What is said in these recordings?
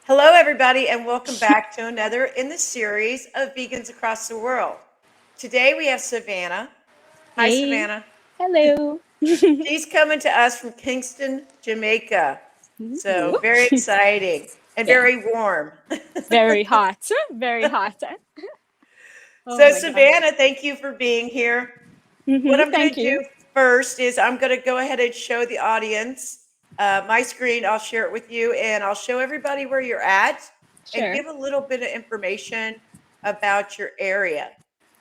Hello, everybody, and welcome back to another in the series of Vegans Across the World. Today we have Savannah. Hi, Hey, Savannah. hello. She's coming to us from Kingston, Jamaica. So Ooh. very exciting and Yeah, very warm. very hot. Very hot. Oh So, my gosh. Savannah, thank you for being here. What I'm going Thank to do you. first is I'm going to go ahead and show the audience my screen. I'll share it with you and I'll show everybody where you're at and Sure. give a little bit of information about your area.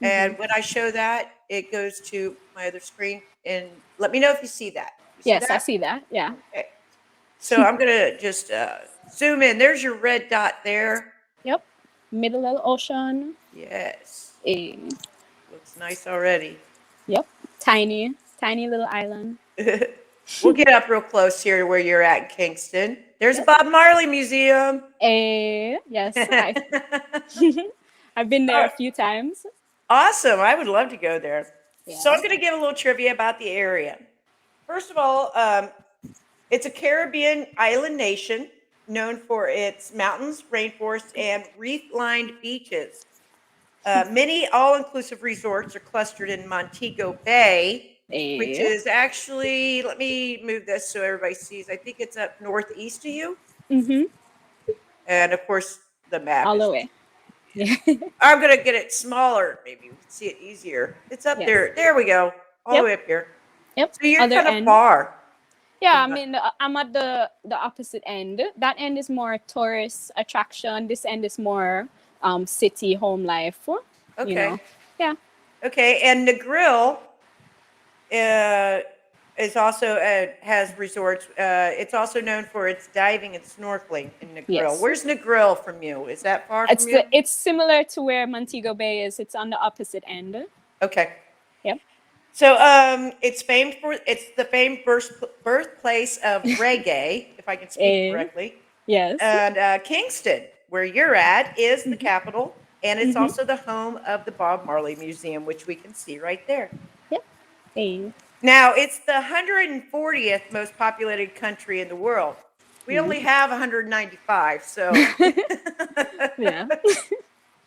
hmm And when I show that, it goes to my other screen. And let me know if you see that. You see Yes, I that? see that. Yeah. Okay. So I'm going to just zoom in. There's your red dot there. Yep. Middle of the ocean. Yes. Eh, Looks nice already. Yep. Tiny, tiny little island. We'll get up real close here to where you're at in Kingston. There's a Yep. Bob Marley Museum. Yes, I've been there Oh, a few times. awesome. I would love to go there. So I'm Yeah. going to give a little trivia about the area. First of all, it's a Caribbean island nation known for its mountains, rainforests, and reef-lined beaches. Many all-inclusive resorts are clustered in Montego Bay, which Eh. is actually, let me move this so everybody sees. I think it's up northeast of you. Mm-hmm. And of course, the map All is the just, way. yeah. Yeah. I'm going to get it smaller. Maybe we can see it easier. It's up Yes. there. There we go. All the Yep. way up here. Yep. So you're Other kind of end. far Yeah, I from the, mean, I'm at the opposite end. That end is more tourist attraction. This end is more city home life. You okay. know. Yeah. Okay. And Negril uh, is also, has resorts. It's also known for its diving and snorkeling in Negril. Yes. Where's Negril from you? Is that far from you? It's similar to where Montego Bay is. It's on the opposite end. Okay. Yep. So it's the famed birthplace of reggae, if I can speak Eh, correctly. yes. And Kingston, where you're at, is the Mm-hmm. capital, and it's Mm-hmm. also the home of the Bob Marley Museum, which we can see right there. Yep. Eh. Now, it's the 140th most populated country in the world. We only Ooh. have 195, so Yeah.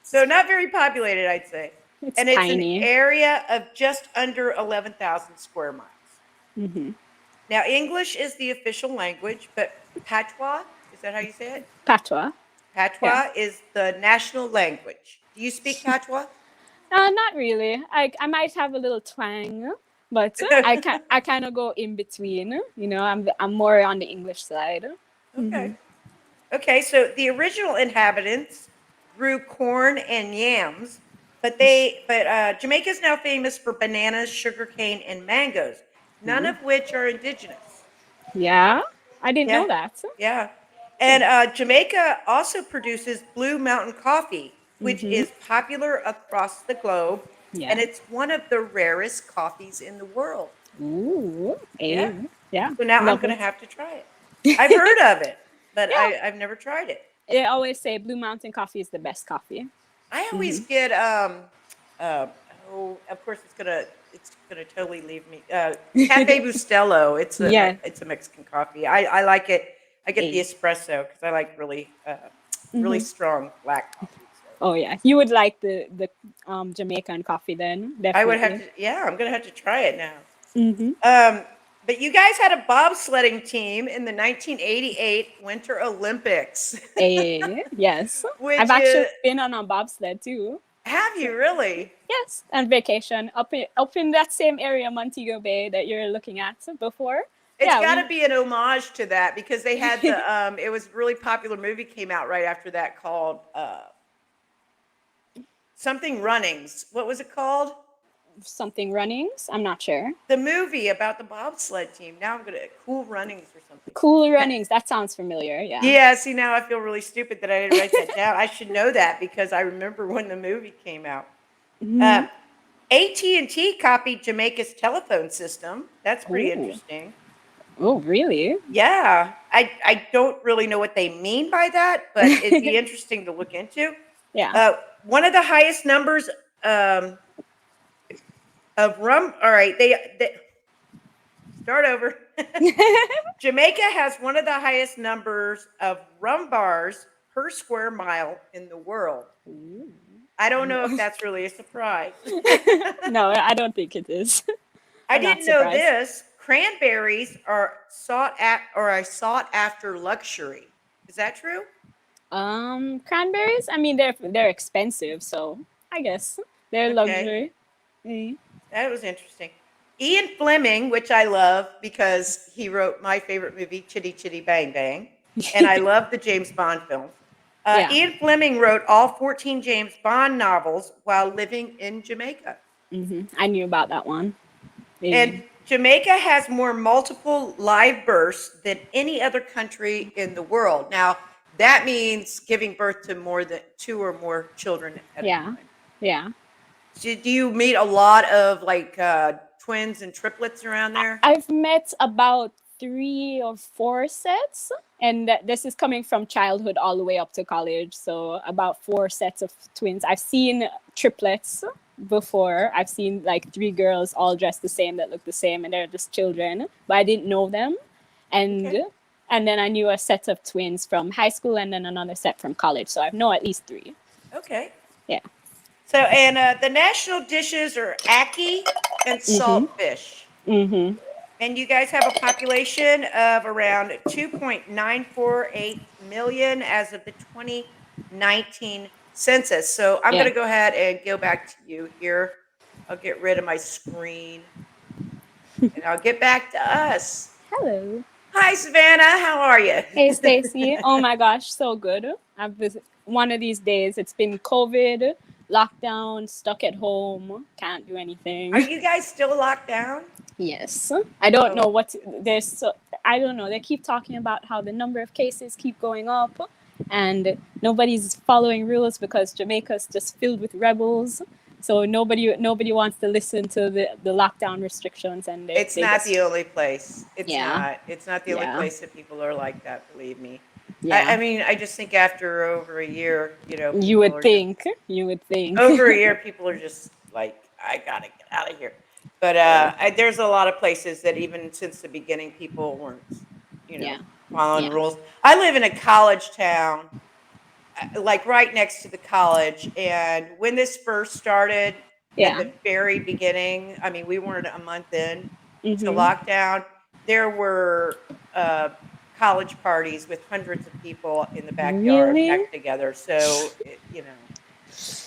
so not very populated, I'd say. It's And it's an tiny. area of just under 11,000 square miles. Mm-hmm. Now, English is the official language, but patois, is that how you say it? Patois. Yeah. Patois is the national language. Do you speak patois? Not really. I might have a little twang, but I kind of go in between. You know, I'm more on the English side. Okay. hmm Okay, so the original inhabitants grew corn and yams, but Jamaica is now famous for bananas, sugarcane, and mangoes, none Ooh. of which are indigenous. Yeah, I didn't Yeah, know that. yeah. And Jamaica also produces Blue Mountain coffee, which Mm-hmm. is popular across the globe, and Yeah. it's one of the rarest coffees in the world. Ooh. Yeah. Yeah. So now I'm Love going to it. have to try it. I've heard of it, but Yeah. I've never tried it. They always say Blue Mountain coffee is the best coffee. I always Mm-hmm. get uh, oh, of course it's gonna totally leave me. Cafe Bustelo. Yeah. It's a Mexican coffee. I like it. I get the Eh. espresso because I like really Mm-hmm. strong black coffee. So Oh yeah. You would like the Jamaican coffee then, I would have definitely. to. Yeah, I'm gonna have to try it now. Mm-hmm. But you guys had a bobsledding team in the 1988 Winter Olympics, Yes. I've which actually is, been on a bobsled too. have So you really? yes, and vacation up in that same area, Montego Bay, that you're looking at before. It's Yeah, got to we. be an homage to that because they had the it was a really popular movie came out right after that called something Runnings. What was it called? Something runnings. I'm not sure. The movie about the bobsled team. Now I'm gonna Cool Runnings or something. Cool runnings. That sounds familiar. Yeah. Yeah. See, now I feel really stupid that I didn't write that down. I should know that because I remember when the movie came out. hmm Uh, AT&T copied Jamaica's telephone system. That's pretty Oh. interesting. Oh, really? Yeah, I don't really know what they mean by that, but it'd be interesting to look into. Yeah. One of the highest numbers um, of rum. All right, they start over. Jamaica has one of the highest numbers of rum bars per square mile in the world. Ooh. I don't know if that's really a surprise. No, I don't think it is. I I'm not didn't know surprised. this. Cranberries are a sought after luxury. Is that true? Cranberries. I mean, they're expensive, so I guess they're Okay. luxury. Mm. That was interesting. Ian Fleming, which I love because he wrote my favorite movie, Chitty Chitty Bang Bang, and I love the James Bond films. Yeah. Ian Fleming wrote all 14 James Bond novels while living in Jamaica. I knew about that one. And Yeah. Jamaica has more multiple live births than any other country in the world. Now, that means giving birth to more than two or more children at a Yeah. time. Yeah. Do you meet a lot of like twins and triplets around there? I've met about 3 or 4 sets, and this is coming from childhood all the way up to college. So about 4 sets of twins. I've seen triplets before. I've seen like 3 girls all dressed the same that look the same, and they're just children, but I didn't know them. And Okay. and then I knew a set of twins from high school, and then another set from college. So I know at least 3. Okay. Yeah. So, and the national dishes are ackee and Mhm. saltfish. Mhm. And you guys have a population of around 2.948 million as of the 2019 census. So I'm Yeah. going to go ahead and go back to you here. I'll get rid of my screen and I'll get back to us. Hello. Hi, Savannah. How are you? Hey, Stacy. Oh my gosh, so good. One of these days. It's been COVID, lockdown, stuck at home, can't do Are anything. you guys still locked down? Yes. I don't know Oh, what there's. I don't know. They keep talking about how the number of cases keep going up, and nobody's following rules because Jamaica's just filled with rebels. So nobody wants to listen to the lockdown restrictions, and it's they not the just only place. It's yeah not. It's not the only yeah place that people are like that, believe me. I yeah. mean, I just think after over a year, You people would are just think. You would think. over a year, people are just like, I gotta get out of here. But Yeah. there's a lot of places that even since the beginning, people weren't, you know, Yeah. following Yeah. rules. I live in a college town, like right next to the college. And when this first started at Yeah. the very beginning, I mean, we weren't a month in to Mhm. lockdown. There were uh, college parties with hundreds of people in the backyard Really? packed together. So,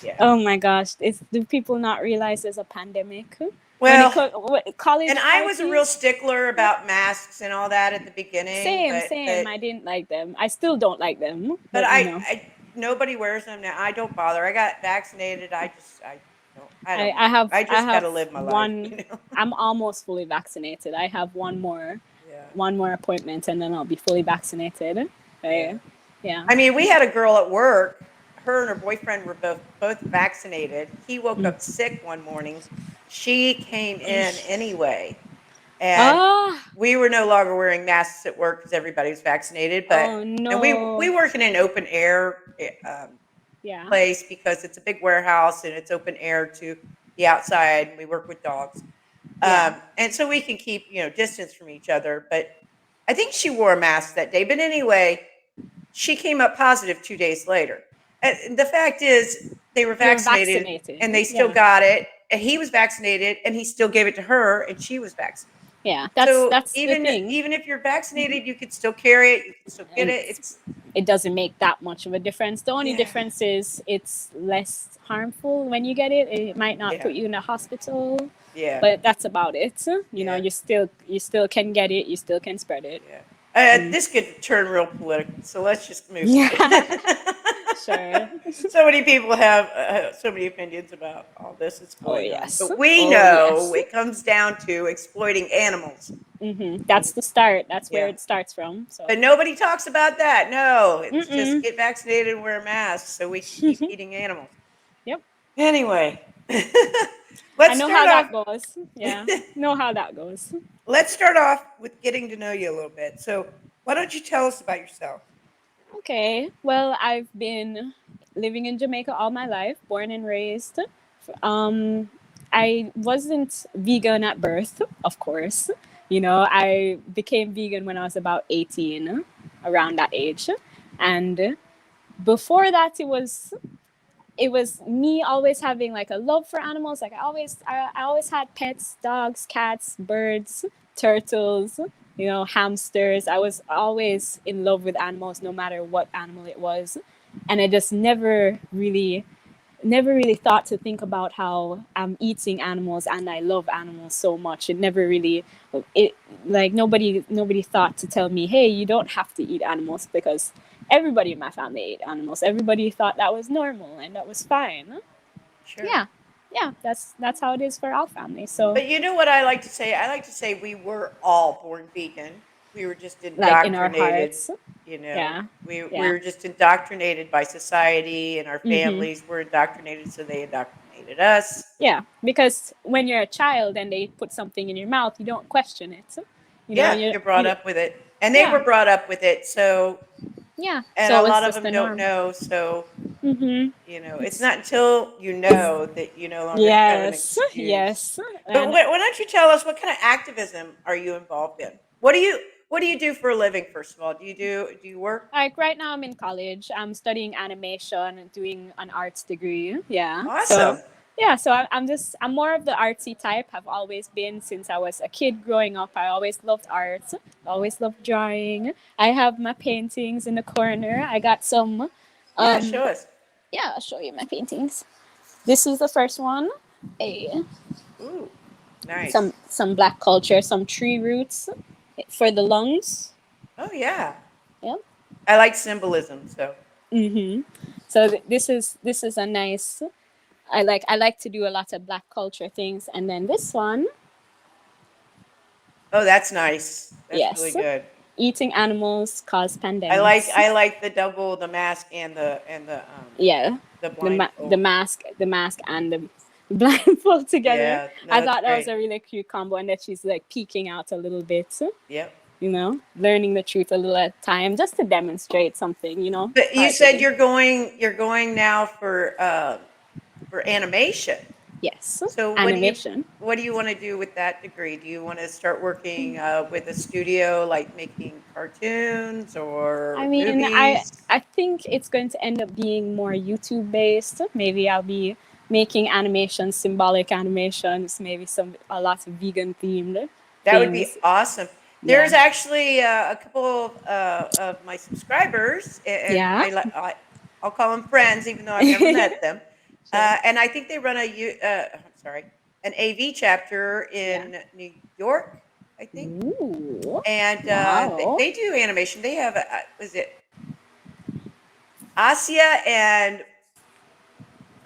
yeah. Oh my gosh! Do people not realize there's a pandemic when Well, and college I was a real parties? stickler about masks and all that at the beginning, Same, but same. but I didn't like them. I still don't like them, but but I nobody wears them now. I don't bother. I got vaccinated. I don't I know. have I I just got have to live my life, one. you know. I'm almost fully vaccinated. I have Yeah. one more appointment, and then I'll be fully vaccinated. Yeah. Okay. Yeah. I mean, we had a girl at work. Her and her boyfriend were both vaccinated. He woke Mm. up sick one morning. She came in anyway, and Ah. we were no longer wearing masks at work because everybody was vaccinated. But Oh and we no. work in an open air Yeah. place because it's a big warehouse and it's open air to the outside. We work with dogs, Yeah. and so we can keep distance from each other. But I think she wore a mask that day. But anyway, she came up positive 2 days later. And the fact is, they were You're vaccinated vaccinated. and they still Yeah. got it. And he was vaccinated and he still gave it to her, and she was vaccinated. Yeah. So That's the even thing. even if you're vaccinated, you could still carry it. You can still get And it. It's it doesn't make that much of a difference. The only yeah, difference is it's less harmful when you get it. It might not yeah, put you in a hospital, yeah, but that's about it. You know, yeah, you still can get it. You still can spread it. yeah. Mm. This could turn real political, so let's just move on. Yeah, sure. So many people have so many opinions about all this that's Oh going on, yes. but we Oh know yes. it comes down to exploiting animals. That's the start. That's where Yeah. it starts from. So. But nobody talks about that. No, it's just Mm-mm. get vaccinated and wear masks so we can keep eating animals. Yep. Anyway, I let's know start how off. that goes. Yeah. Know how that goes. Let's start off with getting to know you a little bit. So, why don't you tell us about yourself? Okay. Well, I've been living in Jamaica all my life, born and raised. Um, I wasn't vegan at birth, of course. You know, I became vegan when I was about 18, around that age. And before that, it was me always having like a love for animals. Like I always had pets, dogs, cats, birds, turtles, hamsters. I was always in love with animals, no matter what animal it was. And I just never really thought to think about how I'm eating animals and I love animals so much. It like nobody thought to tell me, hey, you don't have to eat animals, because everybody in my family ate animals. Everybody thought that was normal and that was fine. Sure. Yeah, yeah, that's how it is for our family. So But you know what I like to say? I like to say we were all born vegan. We were just like in our indoctrinated, hearts, you know. yeah, We yeah. were just indoctrinated by society, and our Mm-hmm. families were indoctrinated, so they indoctrinated us. Yeah, because when you're a child and they put something in your mouth, you don't question it. Yeah, You you're brought you up with it. And they yeah, were brought up with it, so yeah. and So a it was lot of just them the don't norm. know, so Mm-hmm. it's not until you know that you no longer have an Yes, excuse. yes. But And why don't you tell us what kind of activism are you involved in? What do you do for a living? First of all, do you work? like right now, I'm in college. I'm studying animation and doing an arts degree. Yeah. So, Awesome. yeah. So I'm more of the artsy type. I've always been since I was a kid growing up. I always loved art. Always loved drawing. I have my paintings in the corner. I got some. Yeah, Um. show us. Yeah, I'll show you my paintings. This is the first one. A Ooh, nice. some black culture, some tree roots for the lungs. Oh yeah, Yep. I like symbolism. So Mm-hmm. So this is a nice. I like to do a lot of black culture things, and then this one, oh, that's nice. That's really yes, good. eating animals cause I like pandemics. I like the mask Yeah, the the blindfold. mask and the blindfold together. Yeah, no, I that's thought that was great. a really cute combo, and that she's like peeking out a little bit. Yep. Learning the truth a little at a time, just to demonstrate something. But you Part of said it. you're going now for animation. Yes, So animation. what do you want to do with that degree? Do you want to start working with a studio, like making cartoons I or mean, I movies? I think it's going to end up being more YouTube based. Maybe I'll be making animations, symbolic animations, maybe a lot of vegan themed That would be things. awesome. Yeah. There's actually a couple of my subscribers, and Yeah. I'll call them friends, even though I've never met them. Sure. And I think they run I'm sorry, an AV chapter Yeah. in New York, I think. Ooh. And they, Wow. they do animation. They have was it Asia and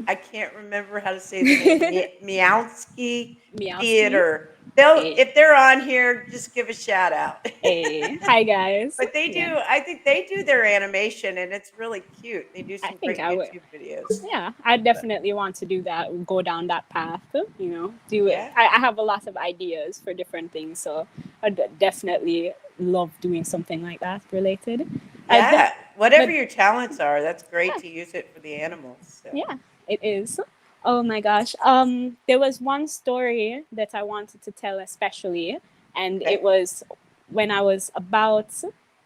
I can't remember how to say the name. Meowski Meowski. Theater. They'll Hey. if they're on here, just give a shout out. Hey. Hi guys. But they Yeah. do. I think they do their animation, and it's really cute. They do I some think great I would. YouTube videos. Yeah, I But definitely want to do that, go down that path, do it. yeah, I have a lot of ideas for different things, so definitely love doing something like that related. yeah. Whatever But your talents are, that's great yeah, to use it for the animals. So yeah, it is. Oh my gosh. There was one story that I wanted to tell especially, and it okay, was when I was about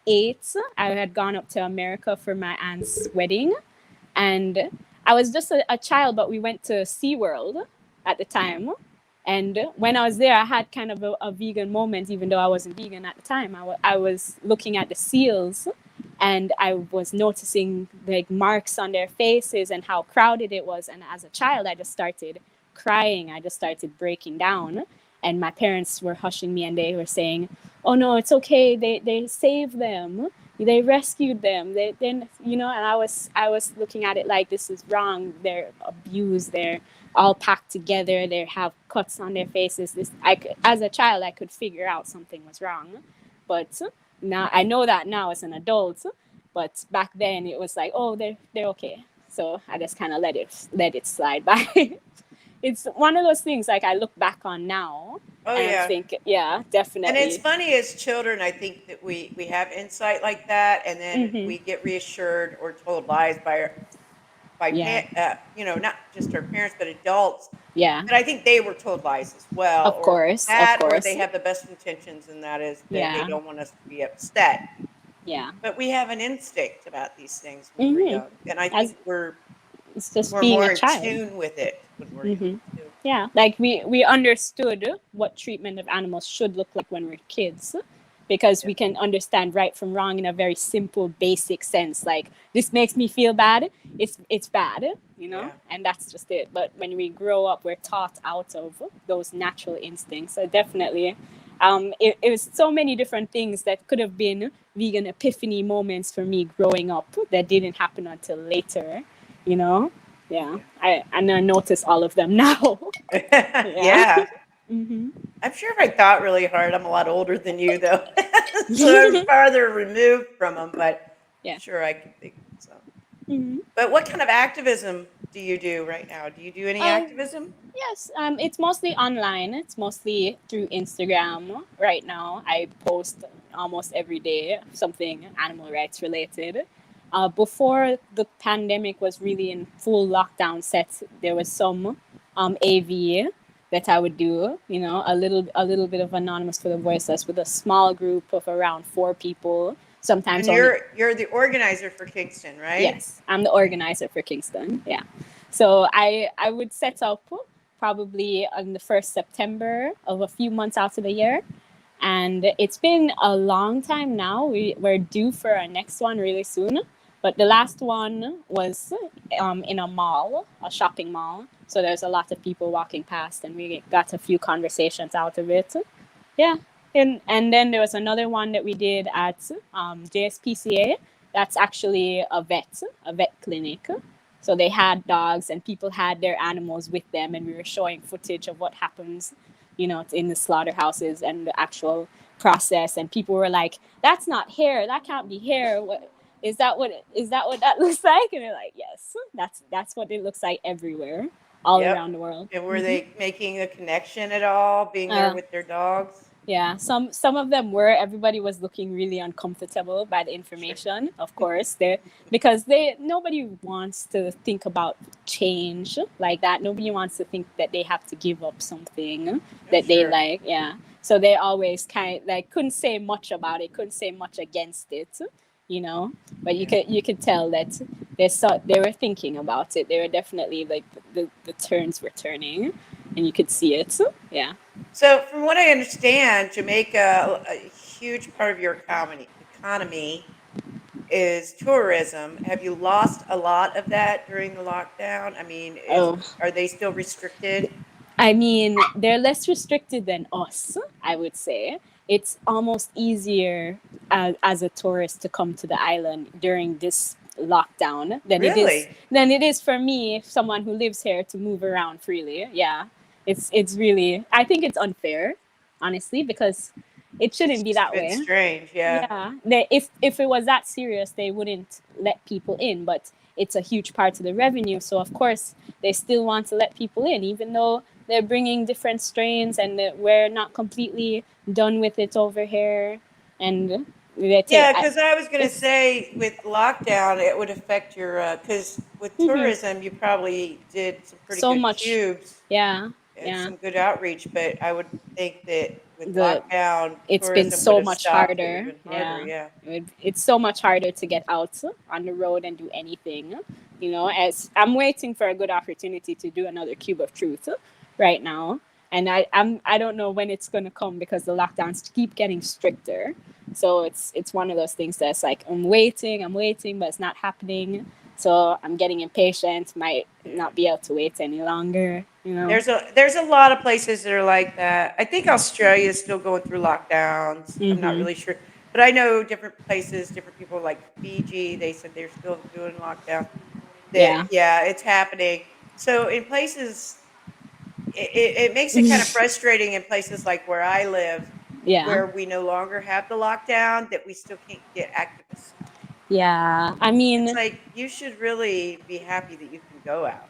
8. I had gone up to America for my aunt's wedding, and I was just a child, but we went to SeaWorld at the time. And when I was there, I had kind of a vegan moment, even though I wasn't vegan at the time. I was looking at the seals, and I was noticing like marks on their faces and how crowded it was. And as a child, I just started crying. I just started breaking down. And my parents were hushing me, and they were saying, "Oh no, it's okay. They saved them. They rescued them. They then And I was looking at it like, this is wrong. They're abused. They're all packed together. They have cuts on their faces. As a child, I could figure out something was wrong, but now I know that now as an adult. But back then, it was like, oh, they're okay. So I just kind of let it slide by. It's one of those things like I look back on now oh and I yeah. think, yeah, And it's definitely. funny as children, I think that we have insight like that, and then Hmm. we get reassured or told lies Yeah, not just our parents but adults. yeah, But I think they were told lies as well, of course, of or they course. have the best intentions, and that is that they Yeah, don't want us to be upset. Yeah. But we have an instinct about these things when we're Hmm. young, and I As think we're it's just we're being a more in child. tune with it when we're young Hmm. too. Yeah, like we understood what treatment of animals should look like when we're kids, because Yeah. we can understand right from wrong in a very simple, basic sense. Like this makes me feel bad. It's bad, you know, Yeah. and that's just it. But when we grow up, we're taught out of those natural instincts. So definitely, it was so many different things that could have been vegan epiphany moments for me growing up that didn't happen until later, you know. Yeah, Yeah. I notice all of them now. Yeah. Yeah. Hmm. I'm sure if I thought really hard, I'm a lot older than you though. So I'm farther removed from them, but I'm Yeah. sure I could think of some. Hmm. But what kind of activism do you do right now? Do you do any Uh, activism? yes. It's mostly online. It's mostly through Instagram right now. I post almost every day something animal rights related. Before the pandemic was really in full lockdown set, there was some AV that I would do. You know, a little bit of anonymous for the voiceless with a small group of around 4 people. Sometimes And only. you're the organizer for Kingston, right? Yes, I'm the Okay. organizer for Kingston. Yeah, so I would set up probably on the first September of a few months out of the year, and it's been a long time now. We're due for our next one really soon, but the last one was in a mall, a shopping mall. So there's a lot of people walking past, and we got a few conversations out of it. Yeah. And then there was another one that we did at JSPCA. That's actually a vet clinic. So they had dogs and people had their animals with them, and we were showing footage of what happens, in the slaughterhouses and the actual process. And people were like, "That's not hair. That can't be hair. What is that? What that looks like?" And they're like, "Yes, that's what it looks like everywhere, all Yep. around the world." And were Hmm. they making a connection at all, being there with their dogs? Yeah, some of them were. Everybody was looking really uncomfortable by the Sure. information. Of course, they because they nobody wants to think about change like that. Nobody wants to think that they have to give up something Oh, that they sure. like. Yeah, so they always kind of like couldn't say much about it, couldn't say much against it, you know. But you Yeah. could tell that they were thinking about it. They were definitely like the turns were turning, and you could see it. Yeah. So, from what I understand, Jamaica, a huge part of your economy is tourism. Have you lost a lot of that during the lockdown? I mean, Oh, are they still restricted? I mean, they're less restricted than us, I would say. It's almost easier as a tourist to come to the island during this lockdown Really? than it is for me, someone who lives here, to move around freely. Yeah. It's really, I think it's unfair, honestly, because it It's shouldn't be just a that bit way. strange, yeah. Yeah, if it was that serious, they wouldn't let people in. But it's a huge part of the revenue, so of course they still want to let people in, even though they're bringing different strains, and that we're not completely done with it over here. And they take Yeah, because I was going to it's. say with lockdown, it would affect your, because with Mhm. tourism, you probably did some pretty So good much. cubes Yeah, and yeah. some good outreach, but I would think that with The lockdown, It's been tourism would so have much stopped it harder. even harder. Yeah, Yeah. it's so much harder to get out on the road and do anything. As I'm waiting for a good opportunity to do another Cube of Truth right now, and I don't know when it's gonna come because the lockdowns keep getting stricter. So it's one of those things that's like I'm waiting, but it's not happening. So I'm getting impatient. Might Yeah. not be able to wait any longer. There's a lot of places that are like that. I think Australia is still going through lockdowns. I'm not Mm-hmm. really sure, but I know different places, different people like Fiji. They said they're still doing lockdowns. That Yeah. yeah, it's happening. So in places, it makes it kind of frustrating in places like where I live, Yeah. where we no longer have the lockdown, that we still can't get activists out. Yeah, I It's mean, like you should really be happy that you can go out.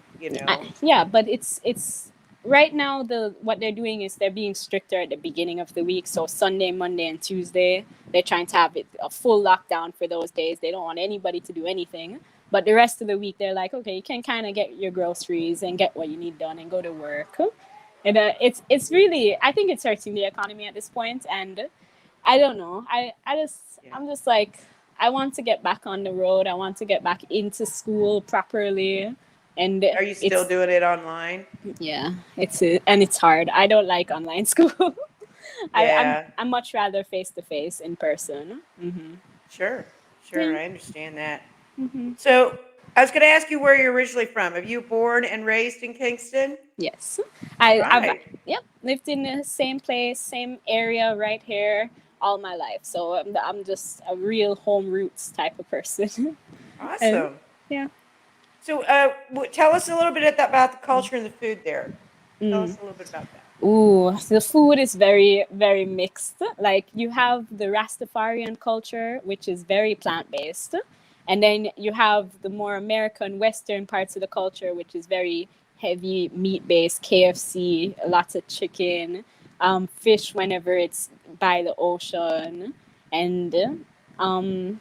yeah, but it's right now the what they're doing is they're being stricter at the beginning of the week. So Sunday, Monday, and Tuesday, they're trying to have it a full lockdown for those days. They don't want anybody to do anything. But the rest of the week, they're like, okay, you can kind of get your groceries and get what you need done and go to work. And it's really, I think it's hurting the economy at this point. And I don't know. Yeah. I'm just like, I want to get back on the road. I want to get back into school properly, and Are you still it's doing it online? yeah, and it's hard. I don't like online school. Yeah, I'm much rather face to face in person. Hmm. sure, sure. Yeah. I understand that. Hmm. So I was going to ask you where you're originally from. Have you born and raised in Kingston? Yes, I've Right. yep lived in the same place, same area right here all my life. So I'm just a real home roots type of person. And Awesome. yeah. So tell us a little bit about the culture and the food there. Tell us Mm. a little bit about that. Ooh, the food is very, very mixed. Like you have the Rastafarian culture, which is very plant based. And then you have the more American Western parts of the culture, which is very heavy meat based, KFC, lots of chicken, fish whenever it's by the ocean. And um,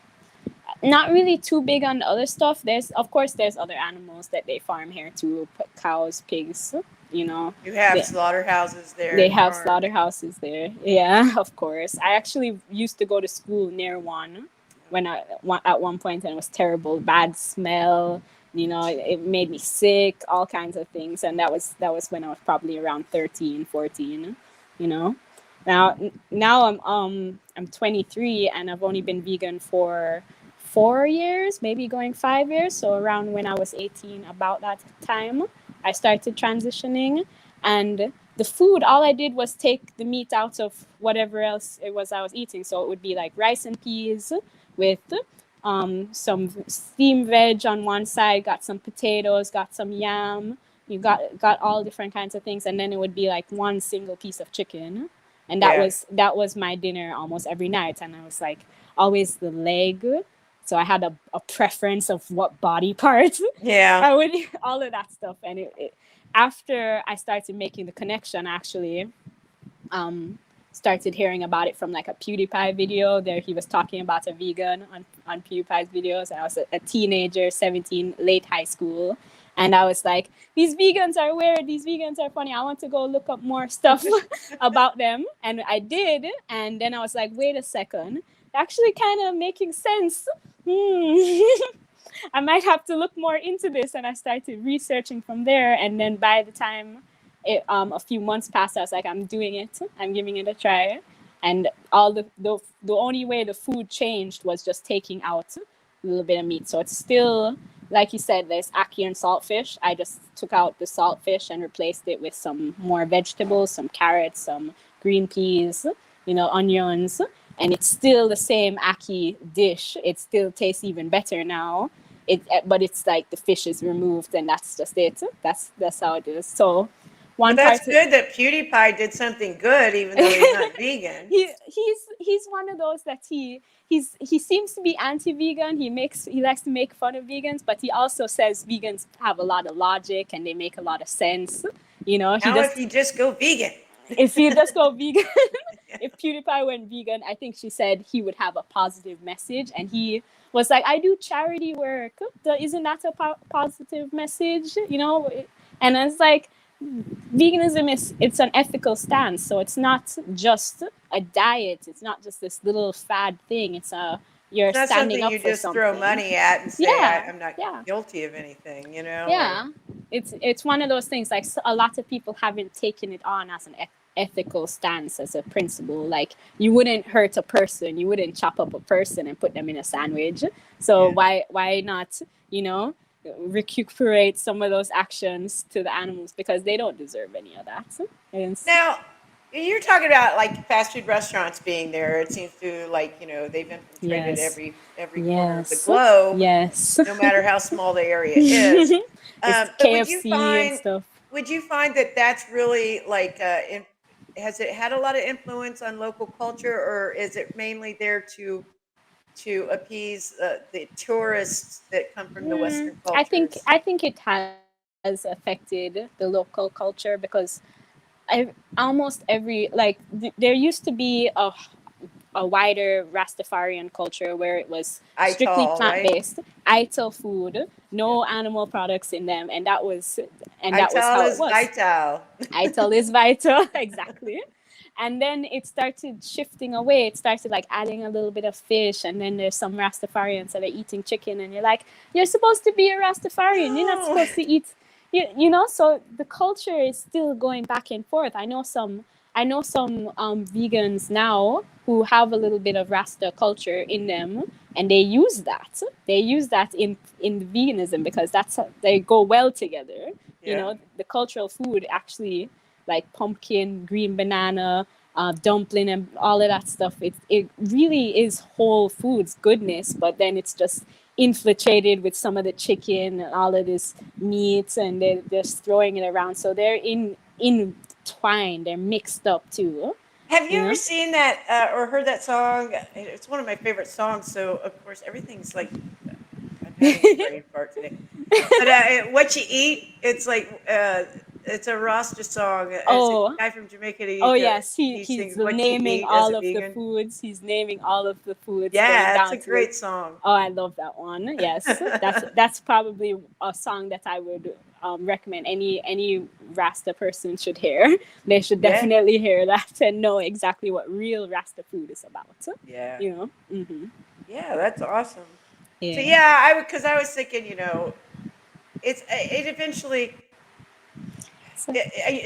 not really too big on the other stuff. There's, of course, there's other animals that they farm here too, cows, pigs, you know. You have They, slaughterhouses there they and have farms. slaughterhouses there. Yeah, of course. I actually used to go to school near one at one point, and it was terrible, bad smell. You know, it made me sick, all kinds of things, and that was when I was probably around 13, 14. You know, now I'm 23, and I've only been vegan for 4 years, maybe going 5 years. So around when I was 18, about that time, I started transitioning, and the food, all I did was take the meat out of whatever else it was I was eating. So it would be like rice and peas with some steamed veg on one side, got some potatoes, got some yam. You got all different kinds of things, and then it would be like one single piece of chicken, and that Yeah. was that was my dinner almost every night. And I was like always the leg. So I had a preference of what body part Yeah. I would all of that stuff. And after I started making the connection, actually, um, started hearing about it from like a PewDiePie video. There he was talking about a vegan on PewDiePie's videos. I was a teenager, 17, late high school. And I was like, these vegans are weird. These vegans are funny. I want to go look up more stuff about them. And I did. And then I was like, wait a second. Actually, kind of making sense. Hmm. I might have to look more into this. And I started researching from there. And then by the time a few months passed, I was like, I'm doing it. I'm giving it a try. And all the only way the food changed was just taking out a little bit of meat. So it's still, like you said, there's ackee and saltfish. I just took out the saltfish and replaced it with some more vegetables, some carrots, some green peas, onions. And it's still the same ackee dish. It still tastes even better now. But it's like the fish is removed, and that's just it. That's how it is. So Well, one that's part good that PewDiePie did something good, even though he's not vegan. he's one of those that he seems to be anti-vegan. He likes to make fun of vegans, but he also says vegans have a lot of logic and they make a lot of sense. He Now, if just you just go vegan. if you just go vegan, Yeah. if PewDiePie went vegan, I think she said he would have a positive message, and he was like, I do charity work. Isn't that a positive message? And it's like, veganism it's an ethical stance, so it's not just a diet, it's not just this little fad thing, you're It's not standing something up you for just throw something. money at and say, Yeah, I'm not yeah, guilty of anything, or yeah. It's one of those things, like, a lot of people haven't taken it on as an ethical stance, as a principle. Like, you wouldn't hurt a person, you wouldn't chop up a person and put them in a sandwich. So yeah. why not, recuperate some of those actions to the animals, because they don't deserve any of that. And Now, you're talking about like fast food restaurants being there. It seems to, like, they've infiltrated yes, every corner of the yes, globe, yes. no matter how small the area is. It's But would you KFC and find stuff. would you find that that's really like has it had a lot of influence on local culture, or is it mainly there to appease the tourists that come from the Western I think cultures? I think it has affected the local culture, because almost every, like, there used to be a wider Rastafarian culture where it was strictly Ital, plant right? based, ital food, Yeah. no animal products in them, and that was Ital how it is was. vital. Ital is vital, exactly. And then it started shifting away. It started like adding a little bit of fish, and then there's some Rastafarians that are eating chicken, and you're like, you're supposed to be a Rastafarian. You're not No. supposed to eat, you know. So the culture is still going back and forth. I know some vegans now who have a little bit of Rasta culture in them, and they use that. They use that in veganism because they go well together. You Yeah. know, the cultural food actually, like pumpkin, green banana, dumpling, and all of that stuff. It really is whole foods goodness, but then it's just infiltrated with some of the chicken and all of this meat, and they're just throwing it around. So they're entwined. They're mixed up too. Have you You ever know. seen that or heard that song? It's one of my favorite songs. So of course everything's like I'm having a brain fart today. But what you eat, it's a Rasta song. It's a Oh, guy from Jamaica. oh yes, He he's sings "What You naming Eat" as all a of the vegan. foods. He's naming all of the foods going Yeah, it's a down to the. great song. Oh, I love that one. Yes, that's probably a song that I would recommend any Rasta person should hear. They should Yeah, definitely hear that and know exactly what real Rasta food is about. yeah, You know. yeah. That's awesome. So Yeah. yeah, because I was thinking, it eventually So,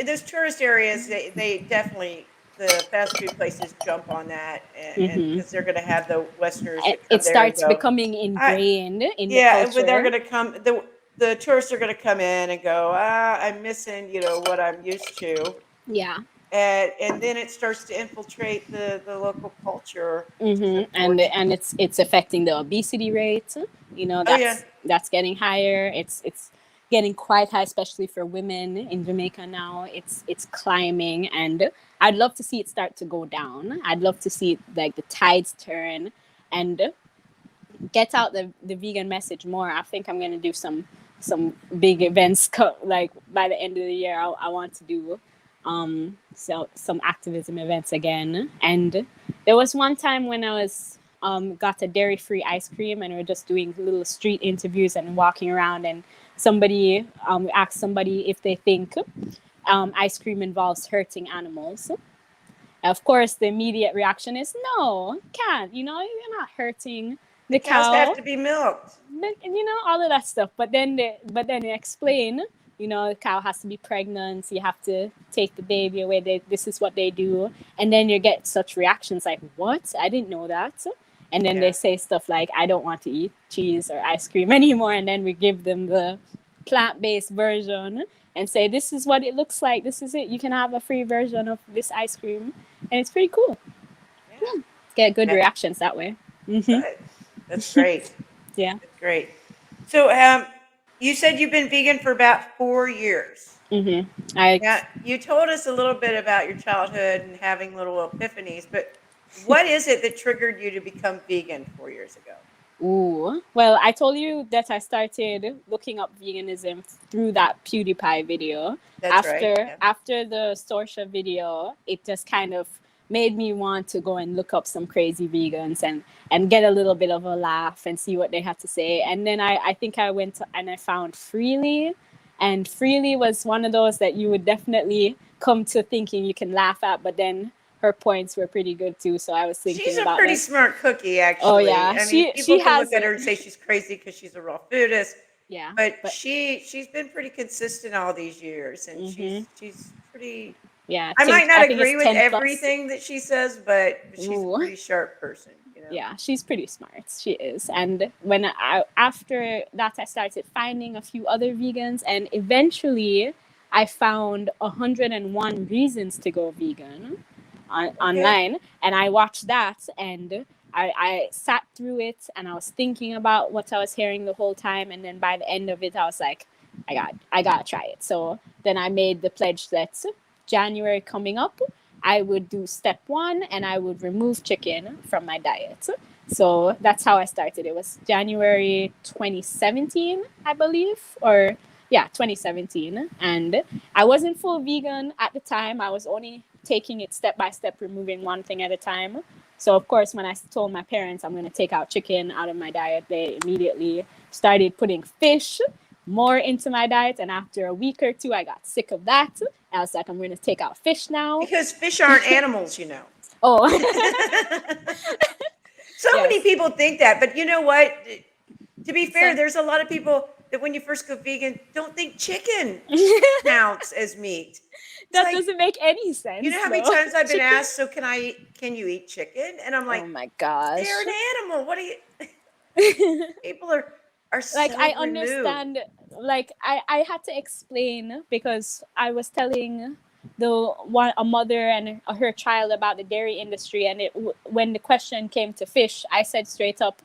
those tourist areas, they definitely the fast food places jump on that, and hmm because they're going to have the Westerners that come it there and starts go, becoming I ingrained in the yeah, but they're culture. going to come the tourists are going to come in and go, I'm missing what I'm used to, Yeah. and then it starts to infiltrate the local culture, which is And unfortunate. it's affecting the obesity rate. You know, Oh yeah, that's getting higher. It's getting quite high, especially for women in Jamaica now. It's climbing, and I'd love to see it start to go down. I'd love to see like the tides turn and get out the vegan message more. I think I'm gonna do some big events like by the end of the year. I want to do some activism events again. And there was one time when I was got a dairy free ice cream, and we are just doing little street interviews and walking around, and somebody asked somebody if they think ice cream involves hurting animals. Of course, the immediate reaction is no, can't. You know, you're not hurting the the cows have cow, to be milked. but you know all of that stuff. But then they explain. You know, the cow has to be pregnant. So you have to take the baby away. This is what they do, and then you get such reactions like, "What? I didn't know that." And then they Yeah, say stuff like, "I don't want to eat cheese or ice cream anymore." And then we give them the plant-based version and say, "This is what it looks like. This is it. You can have a free version of this ice cream," and it's pretty cool. yeah, Get good yeah. reactions that way. Good. That's great. Yeah. That's great. So, you said you've been vegan for about 4 years. I Now, you told us a little bit about your childhood and having little epiphanies, but what is it that triggered you to become vegan 4 years ago? Ooh. Well, I told you that I started looking up veganism through that PewDiePie video. That's right. After Yeah. after the Sorsha video, it just kind of made me want to go and look up some crazy vegans and get a little bit of a laugh and see what they had to say. And then I think I went and I found Freely, and Freely was one of those that you would definitely come to thinking you can laugh at, but then her points were pretty good too. So I was She's thinking a about pretty like, smart cookie, oh actually. yeah, I mean, she people can has look at her it. and say she's crazy because she's a raw foodist, Yeah, but but she's been pretty consistent all these years, and hmm she's pretty. yeah, I might not I think it's agree with 10 plus. everything that she says, but she's a Ooh, pretty sharp person. yeah, she's pretty smart. She is. And when I after that, I started finding a few other vegans, and eventually, I found 101 reasons to go vegan Okay. online, and I watched that, and I sat through it, and I was thinking about what I was hearing the whole time, and then by the end of it, I was like, I gotta try it. So then I made the pledge that January coming up, I would do step one, and I would remove chicken from my diet. So that's how I started. It was January 2017, I believe, or yeah, 2017. And I wasn't full vegan at the time. I was only taking it step by step, removing one thing at a time. So, of course, when I told my parents I'm going to take out chicken out of my diet, they immediately started putting fish more into my diet. And after a week or two, I got sick of that. I was like, I'm going to take out fish now. Because fish aren't animals, you know. Oh, So many yes. people think that, but you know what? To be fair, So there's a lot of people that when you first go vegan don't think chicken counts as meat. It's that like, doesn't make any you know sense, how many though. times I've been Chicken. asked, so can you eat chicken? And I'm Oh like, my they're gosh. an animal. What do you people are Like so I removed. understand, like I had to explain because I was telling a mother and her child about the dairy industry, and when the question came to fish, I said straight up,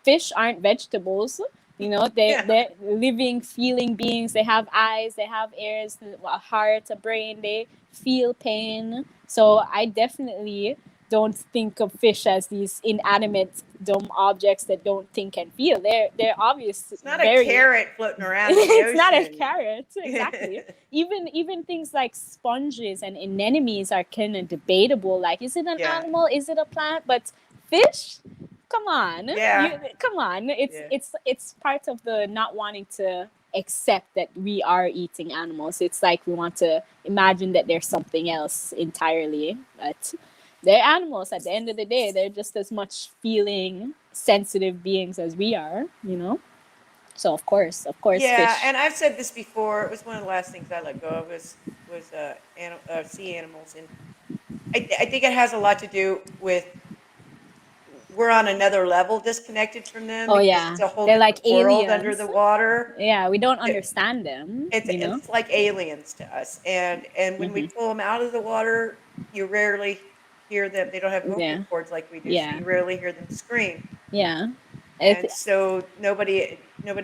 fish aren't vegetables. You know, Yeah. they're living, feeling beings. They have eyes, they have ears, a heart, a brain. They feel pain. So I definitely don't think of fish as these inanimate, dumb objects that don't think and feel. They're obvious, It's not a very. carrot floating around in the It's not a ocean. carrot, exactly. Even things like sponges and anemones are kind of debatable. Like, is it an Yeah. animal? Is it a plant? But fish, come on, Yeah. come on. Yeah. It's part of the not wanting to accept that we are eating animals. It's like we want to imagine that there's something else entirely, but they're animals at the end of the day. They're just as much feeling sensitive beings as we are, you know. So of course, Yeah, fish. and I've said this before. It was one of the last things I let go of was sea animals, and I think it has a lot to do with we're on another level disconnected from them Oh because yeah, it's a whole they're like different world under aliens. the water. Yeah, we don't It, understand them. it's You know. it's like aliens to us, and when we Hmm. pull them out of the water, you rarely hear them. They don't have vocal Yeah, cords like we do, so yeah, you rarely hear them scream, yeah. and It. so nobody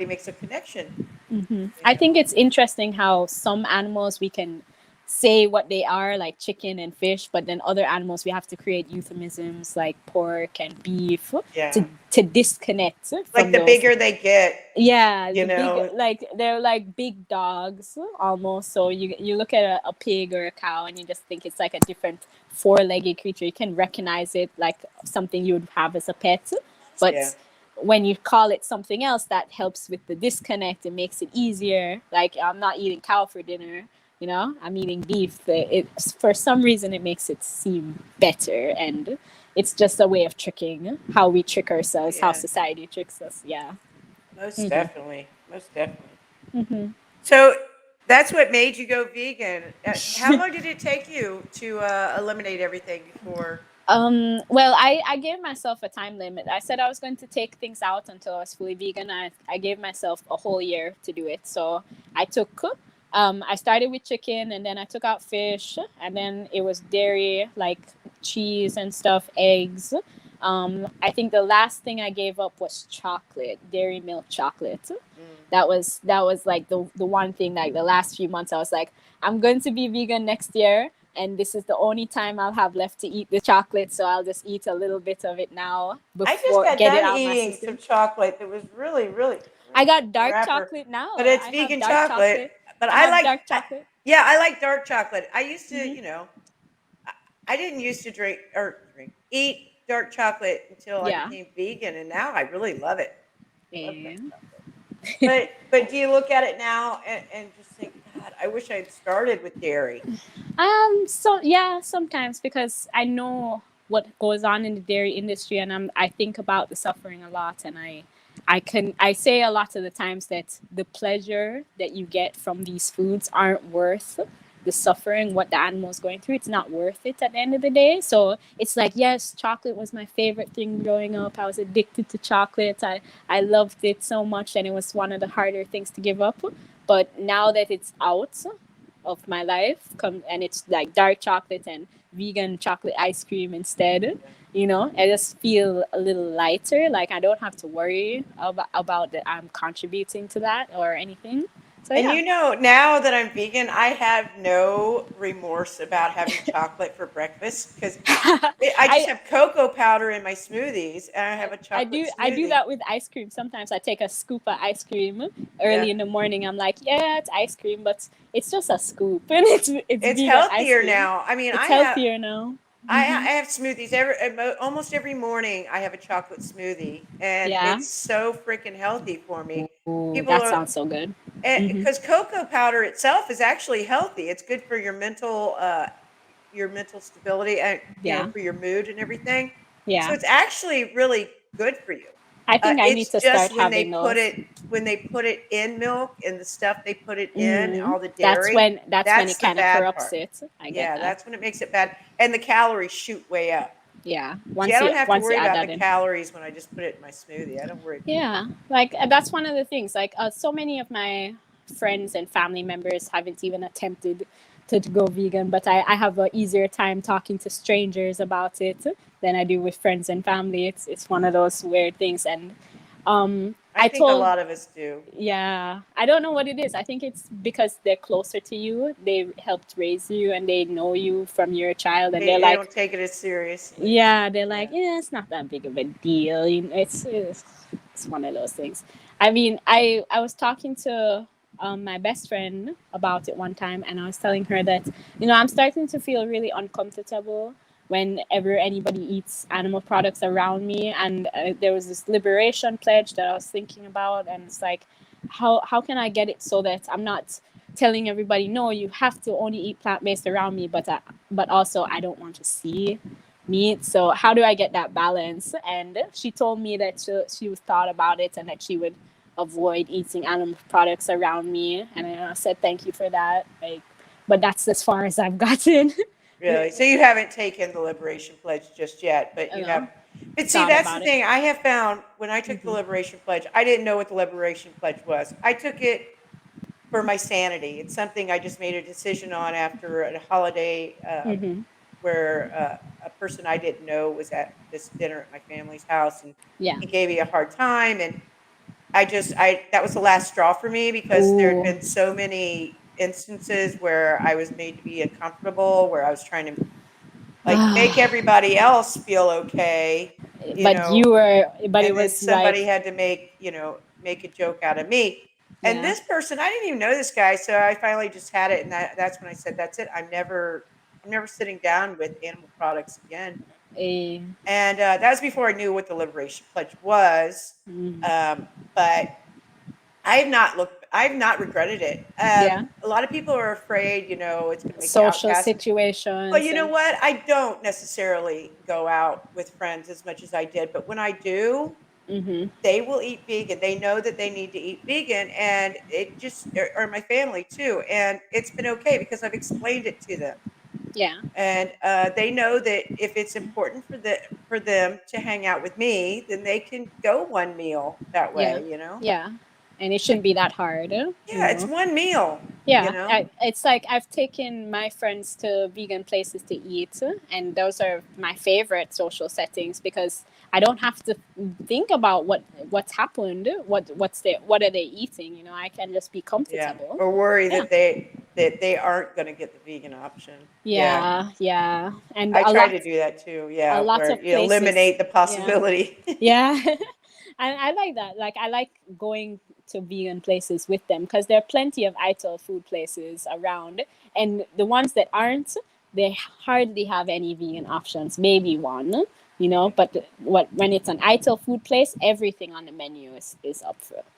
makes a connection. Hmm. You I know? think it's interesting how some animals we can say what they are, like chicken and fish, but then other animals we have to create euphemisms like pork and beef Yeah, to disconnect like from the those. bigger they get, Yeah, you the big, know. like they're like big dogs almost. So you look at a pig or a cow and you just think it's like a different four-legged creature. You can recognize it like something you would have as a pet, Yeah, but when you call it something else, that helps with the disconnect. It makes it easier. Like, I'm not eating cow for dinner. You know, I'm eating beef. It for some reason it makes it seem better, and it's just a way of tricking how we trick oh ourselves, how yeah, society tricks us. Yeah. most Mhm. definitely, most definitely. Mhm. So that's what made you go vegan. How long did it take you to eliminate everything before? Well, I gave myself a time limit. I said I was going to take things out until I was fully vegan. I gave myself a whole year to do it. So I took, I started with chicken, and then I took out fish, and then it was dairy, like cheese and stuff, eggs. I think the last thing I gave up was chocolate, dairy milk chocolate. Mm. That was like the one thing, like the last few months I was like, I'm going to be vegan next year, and this is the only time I'll have left to eat the chocolate, so I'll just eat a little bit of it now I just before got get it done out of my eating some system. chocolate that was really, really, I really got a dark wrapper, chocolate now. but it's I have vegan dark chocolate. chocolate. But I I have like, dark chocolate. yeah, I like dark chocolate. I used to, Hmm. I didn't used to eat dark chocolate until I Yeah. became vegan, and now I really love it. I love dark And chocolate. But do you look at it now and just think, God, I wish I had started with dairy? so yeah, sometimes because I know what goes on in the dairy industry, and I think about the suffering a lot, and I say a lot of the times that the pleasure that you get from these foods aren't worth the suffering, what the animal's going through. It's not worth it at the end of the day. So it's like, yes, chocolate was my favorite thing growing up. I was addicted to chocolate. I loved it so much, and it was one of the harder things to give up. But now that it's out of my life, and it's like dark chocolate and vegan chocolate ice cream instead, you know, I just feel a little lighter. Like, I don't have to worry about that I'm contributing to that or anything. So And yeah. now that I'm vegan, I have no remorse about having chocolate for breakfast because I just I have cocoa powder in my smoothies and I have a chocolate I do smoothie. that with ice cream. Sometimes I take a scoop of ice cream Yeah. early in the morning. I'm like, yeah, it's ice cream, but it's just a scoop, and it's It's vegan ice healthier cream. now. I mean, It's healthier now. I Hmm. have smoothies almost every morning. I have a chocolate smoothie, and Yeah. it's so freaking healthy for me. Ooh, People that are sounds so good. And Mm-hmm. because cocoa powder itself is actually healthy. It's good for your mental stability and, Yeah. for your mood and everything. So Yeah. it's actually really good for you. I think I need It's to start just having those. when they put it in milk and the stuff they put it in, Mm. all the dairy, That's when that's it the kind of bad corrupts part. it. I get Yeah, that. that's when it makes it bad. And the calories shoot way up. Yeah. See, I don't have to Once you worry add about the that in. calories when I just put it in my smoothie. I don't worry. Yeah, like that's one of the things. Like so many of my friends and family members haven't even attempted to go vegan, but I have an easier time talking to strangers about it than I do with friends and family. It's one of those weird things, and I I think a told lot of us do. yeah, I don't know what it is. I think it's because they're closer to you. They helped raise you, and they know you from your child, and they're They like, don't take it as seriously. yeah, they're like, Yeah. yeah, it's not that big of a deal. You know, it's one of those things. I mean, I was talking to my best friend about it one time, and I was telling her that I'm starting to feel really uncomfortable whenever anybody eats animal products around me. And there was this liberation pledge that I was thinking about, and it's like, how can I get it so that I'm not telling everybody, no, you have to only eat plant based around me, but also I don't want to see meat. So how do I get that balance? And she told me that she was thought about it and that she would avoid eating animal products around me. And I said thank you for that. Like, but that's as far as I've gotten. Really? So you haven't taken the Liberation Pledge just yet, but You you have. know, But see, thought that's the about it. thing. I have found when I took the Hmm. Liberation Pledge, I didn't know what the Liberation Pledge was. I took it for my sanity. It's something I just made a decision on after a holiday Hmm. where a person I didn't know was at this dinner at my family's house, and Yeah. he gave me a hard time, and I that was the last straw for me because there had Ooh. been so many instances where I was made to be uncomfortable, where I was trying to like make everybody else feel okay, you But know, but it and then was like, somebody had to make a joke out of me. And yeah. this person, I didn't even know this guy, so I finally just had it, and that's when I said, "That's it. I'm never sitting down with animal products again." Eh, And that was before I knew what the Liberation Pledge was. mm, But I've not regretted it. yeah. A lot of people are afraid, it's going to make you Social outcast. Well, situations you know and what? I don't necessarily go out with friends as much as I did, but when I do, hmm they will eat vegan. They know that they need to eat vegan, and it just or my family too, and it's been okay because I've explained it to them, yeah. and they know that if it's important for them to hang out with me, then they can go one meal that Yeah, way. yeah, and it shouldn't be that hard, Yeah, it's one meal, you Yeah, know. it's like I've taken my friends to vegan places to eat, and those are my favorite social settings because I don't have to think about what's happened, what are they eating. I can just be Yeah, comfortable. or worry Yeah, that they aren't going to get the vegan option. Yeah, yeah, yeah, and I try to do that too. a Yeah, lot where of you places. eliminate the Yeah, possibility. yeah. I like that. Like I like going to vegan places with them because there are plenty of ITIL food places around, and the ones that aren't, they hardly have any vegan options. Maybe one, But when it's an ITIL food place, everything on the menu is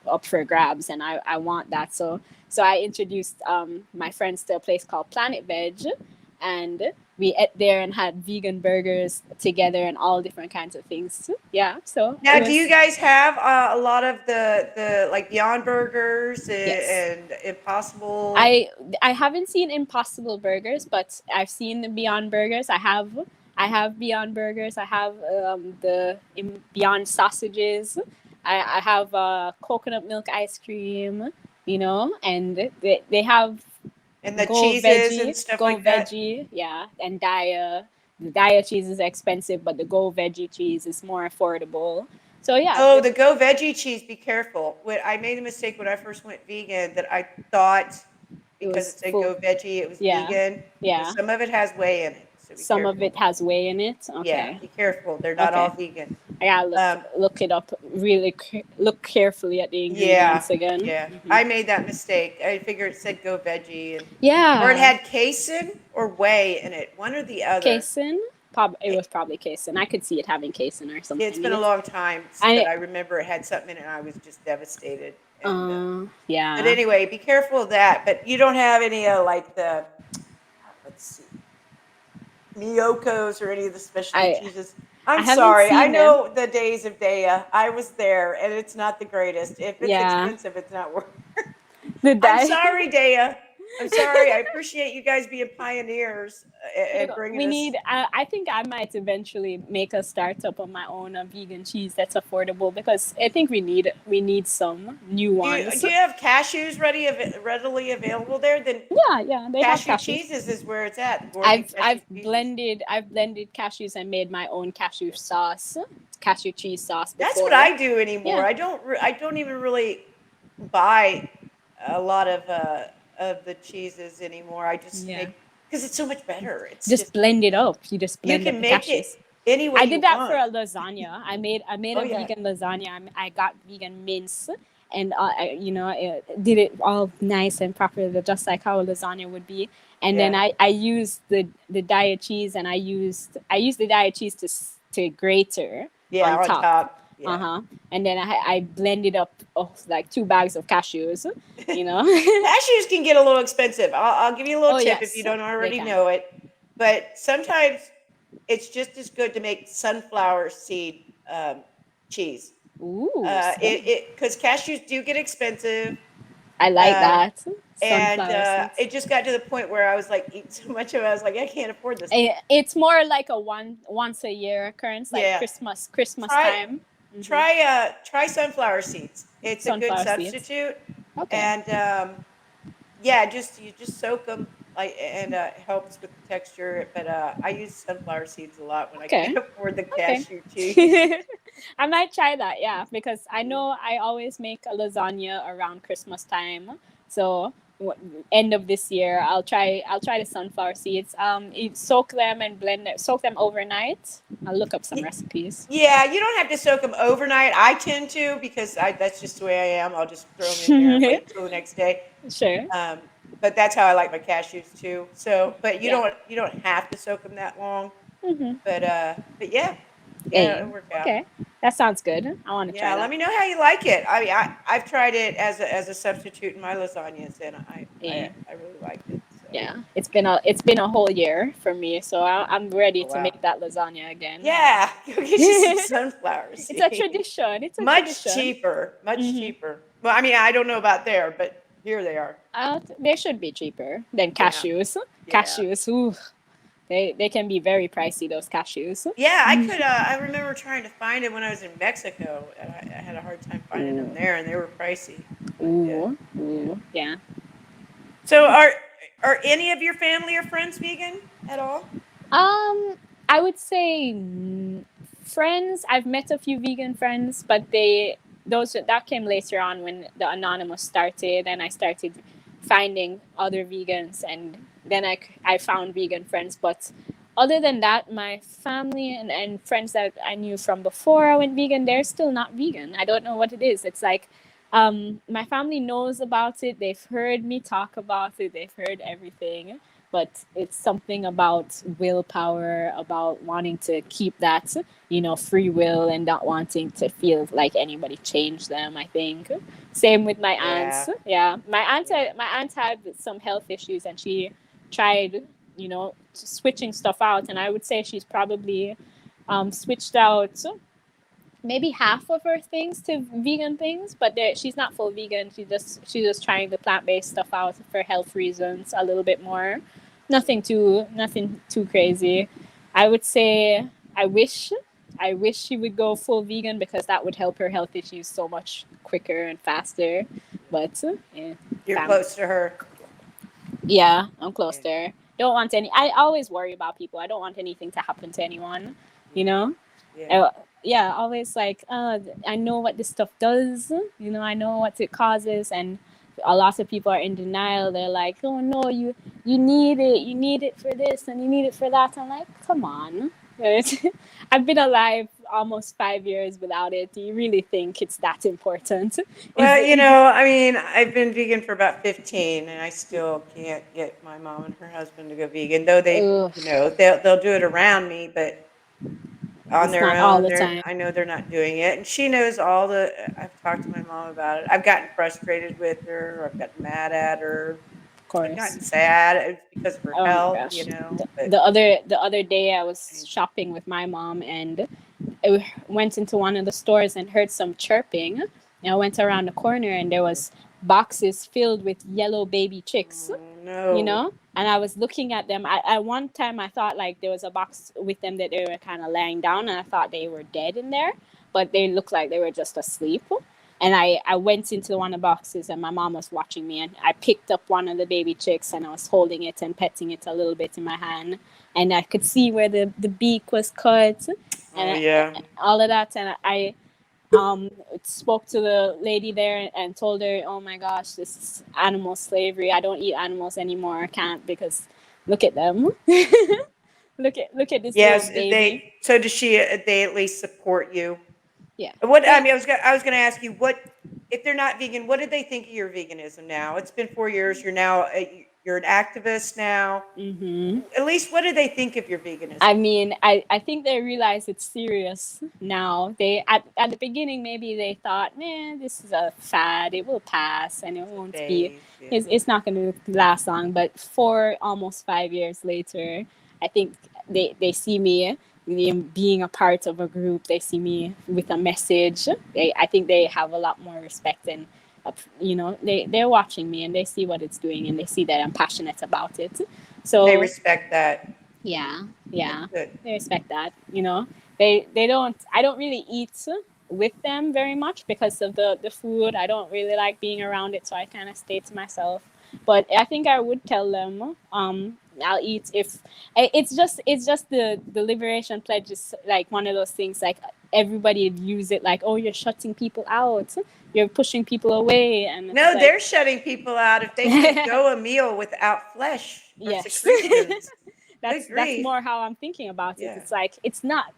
up for grabs, and I want that. So I introduced my friends to a place called Planet Veg, and we ate there and had vegan burgers together and all different kinds of things. Yeah, so it Now, do you was guys have a lot of the like Beyond Burgers yes. and Impossible? I haven't seen Impossible Burgers, but I've seen the Beyond Burgers. I have Beyond Burgers. I have Beyond Sausages. I have coconut milk ice cream. And they have And the cheeses and stuff Go like that? veggie, yeah, and Daya. The Daya cheese is expensive, but the Go veggie cheese is more affordable. So yeah, Oh, the Go Veggie cheese, be careful. When I made a mistake when I first went vegan that I thought it because it was said full. Go Veggie, it was Yeah, vegan. But yeah. some of it has whey in it, so be Some of careful. it has whey in it. Yeah, Okay, be careful. They're not all okay. vegan. I gotta Um, look it up. Really look carefully at the yeah, ingredients again. yeah. Hmm. I made that mistake. I figured it said Go Veggie or it Yeah, had casein or whey in it, one or the other. casein. It was probably casein. I could see it having casein or Yeah, it's something been in a it. long time, but I I remember it had something in it and I was just devastated. And but Yeah. anyway, be careful of that. But you don't have any like the let's see, Miyoko's or any of the specialty I cheeses. I I'm haven't sorry. I seen them. know the days of Daya. I was there, and it's not the greatest. If it's Yeah. expensive, it's not worth. The I'm die. sorry, Daya. I'm sorry. I appreciate you guys being pioneers and bringing We us. need. I think I might eventually make a startup of my own vegan cheese that's affordable because I think we need some new ones. Do you have cashews readily available there? Then Yeah, yeah, they have cashew cashews. cheeses is where it's at. Gourmet I've cashew I've cheeses. blended cashews and made my own cashew cheese sauce That's what before. I do Yeah, anymore. I don't even really buy a lot of the cheeses anymore. I just yeah. make because it's so much better. It's Just just blend it up. You just you blend up can the make it cashews. any way I you did that for want. a lasagna. I made Oh a yeah, vegan lasagna. I got vegan mince, and I did it all nice and properly, just like how a lasagna would be. And then yeah, I used the diet cheese, and I used the diet cheese to grater yeah. on On top. top, Uh yeah. huh. And then I blended up like 2 bags of cashews. You know. Cashews can get a little expensive. I'll give you a little Oh tip if you yes, don't they already can. know it. But sometimes it's just as good to make sunflower seed cheese. Ooh, It because cashews do get expensive. I like Um, that. and Sunflower seeds. it just got to the point where I was like eating so much of it, I was like, I can't afford this. It's more like a once a year occurrence, like Yeah, Christmas try time. Hmm. try sunflower seeds. It's a good Sunflower seeds. substitute, Okay. and yeah, just you just soak them like, and it helps with the texture. But I use sunflower seeds a lot when I Okay. can't afford the Okay. cashew cheese. I might try that, yeah, because I know I always make a lasagna around Christmas time. So end of this year, I'll try the sunflower seeds. Soak them and soak them overnight. I'll look up some Y- recipes. Yeah, you don't have to soak them overnight. I tend to because that's just the way I am. I'll just throw them in there and wait till the next day. Sure. Um, but that's how I like my cashews too. So, but Yeah. you don't have to soak them that long. Hmm. But yeah, yeah, Hey. it'll work out. Okay. That sounds good. I want to try Yeah, let that. me know how you like it. I mean, I've tried it as a substitute in my lasagnas, and Yeah. I really liked it. So, Yeah, it's been a whole year for me, so I'm ready oh to wow, make that lasagna again. yeah, go get you some sunflower It's a seeds. tradition. It's a Much tradition. cheaper, much Hmm. cheaper. Well, I mean, I don't know about there, but here they are. They should be cheaper than Yeah, cashews. yeah. Cashews, ooh, they can be very pricey. Those cashews. Yeah, I could. I remember trying to find it when I was in Mexico, and I had a hard time finding them Ooh, there, and they were pricey. But yeah, ooh, yeah. ooh, yeah. So, are any of your family or friends vegan at all? Um, I would say friends. I've met a few vegan friends, but those that came later on when the anonymous started, and I started finding other vegans, and then I found vegan friends. But other than that, my family and friends that I knew from before I went vegan, they're still not vegan. I don't know what it is. It's like my family knows about it. They've heard me talk about it. They've heard everything, but it's something about willpower, about wanting to keep that free will and not wanting to feel like anybody changed them, I think. Same with my Yeah, aunts. Yeah, my aunt yeah. my aunt had some health issues, and she tried switching stuff out, and I would say she's probably switched out maybe half of her things to vegan things, but she's not full vegan. She's just trying the plant-based stuff out for health reasons a little bit more. Nothing too crazy. I would say I wish she would go full vegan because that would help her health issues so much quicker and faster. But yeah, You're fam- close to her. yeah, I'm close Yeah, there. Don't want any. I always worry about people. I don't want anything to happen to anyone. You yeah, know. yeah. Uh, yeah, always like, I know what this stuff does. I know what it causes, and a lot of people are in denial. They're like, oh no, you need it for this and you need it for that. I'm like, come on. I've been alive almost 5 years without it. Do you really think it's that important? Is Well, it? I mean, I've been vegan for about 15, and I still can't get my mom and her husband to go vegan. Though Ugh. they'll do it around me, but on It's their not all own. the time, I know they're not doing it, and she knows all the. I've talked to my mom about it. I've gotten frustrated with her. I've gotten mad at her. of I've course. gotten sad. It's because of her Oh my health, gosh. But The other day I was anyway. shopping with my mom, and I went into one of the stores and heard some chirping. And I went around the corner and there was boxes filled with yellow baby chicks, Oh you no. know? And I was looking at them. At one time I thought like there was a box with them that they were kind of laying down, and I thought they were dead in there, but they looked like they were just asleep. And I went into one of the boxes and my mom was watching me, and I picked up one of the baby chicks and I was holding it and petting it a little bit in my hand, and I could see where the beak was cut, Oh and yeah. all of that. And I spoke to the lady there and told her, oh my gosh, this is animal slavery. I don't eat animals anymore. I can't, because look at them. Look at this little Yes. baby. So does she? They at least support you. Yeah. What I They, mean, I was gonna ask you what if they're not vegan. What did they think of your veganism? Now it's been 4 years. You're now you're an activist now. hmm At least what do they think of your veganism? I mean, I think they realize it's serious now. They at the beginning maybe they thought, man, this is a fad. It will pass and it It's a won't be. phase. Yeah. It's not going to last long. But almost 5 years later, I think they see me being a part of a group. They see me with a message. I think they have a lot more respect, and they're watching me and they see what it's doing and they see that I'm passionate about it. They So respect that. yeah, That's yeah, good. they respect that. They don't. I don't really eat with them very much because of the food. I don't really like being around it, so I kind of stay to myself. But I think I would tell them. I'll eat if it's just the liberation pledge is like one of those things like everybody views it like, oh, you're shutting people out, you're pushing people away, and it's No, like they're shutting people out if they can't go a meal without flesh or yes. secretions. Good That's grief. more how I'm thinking about it. Yeah. It's like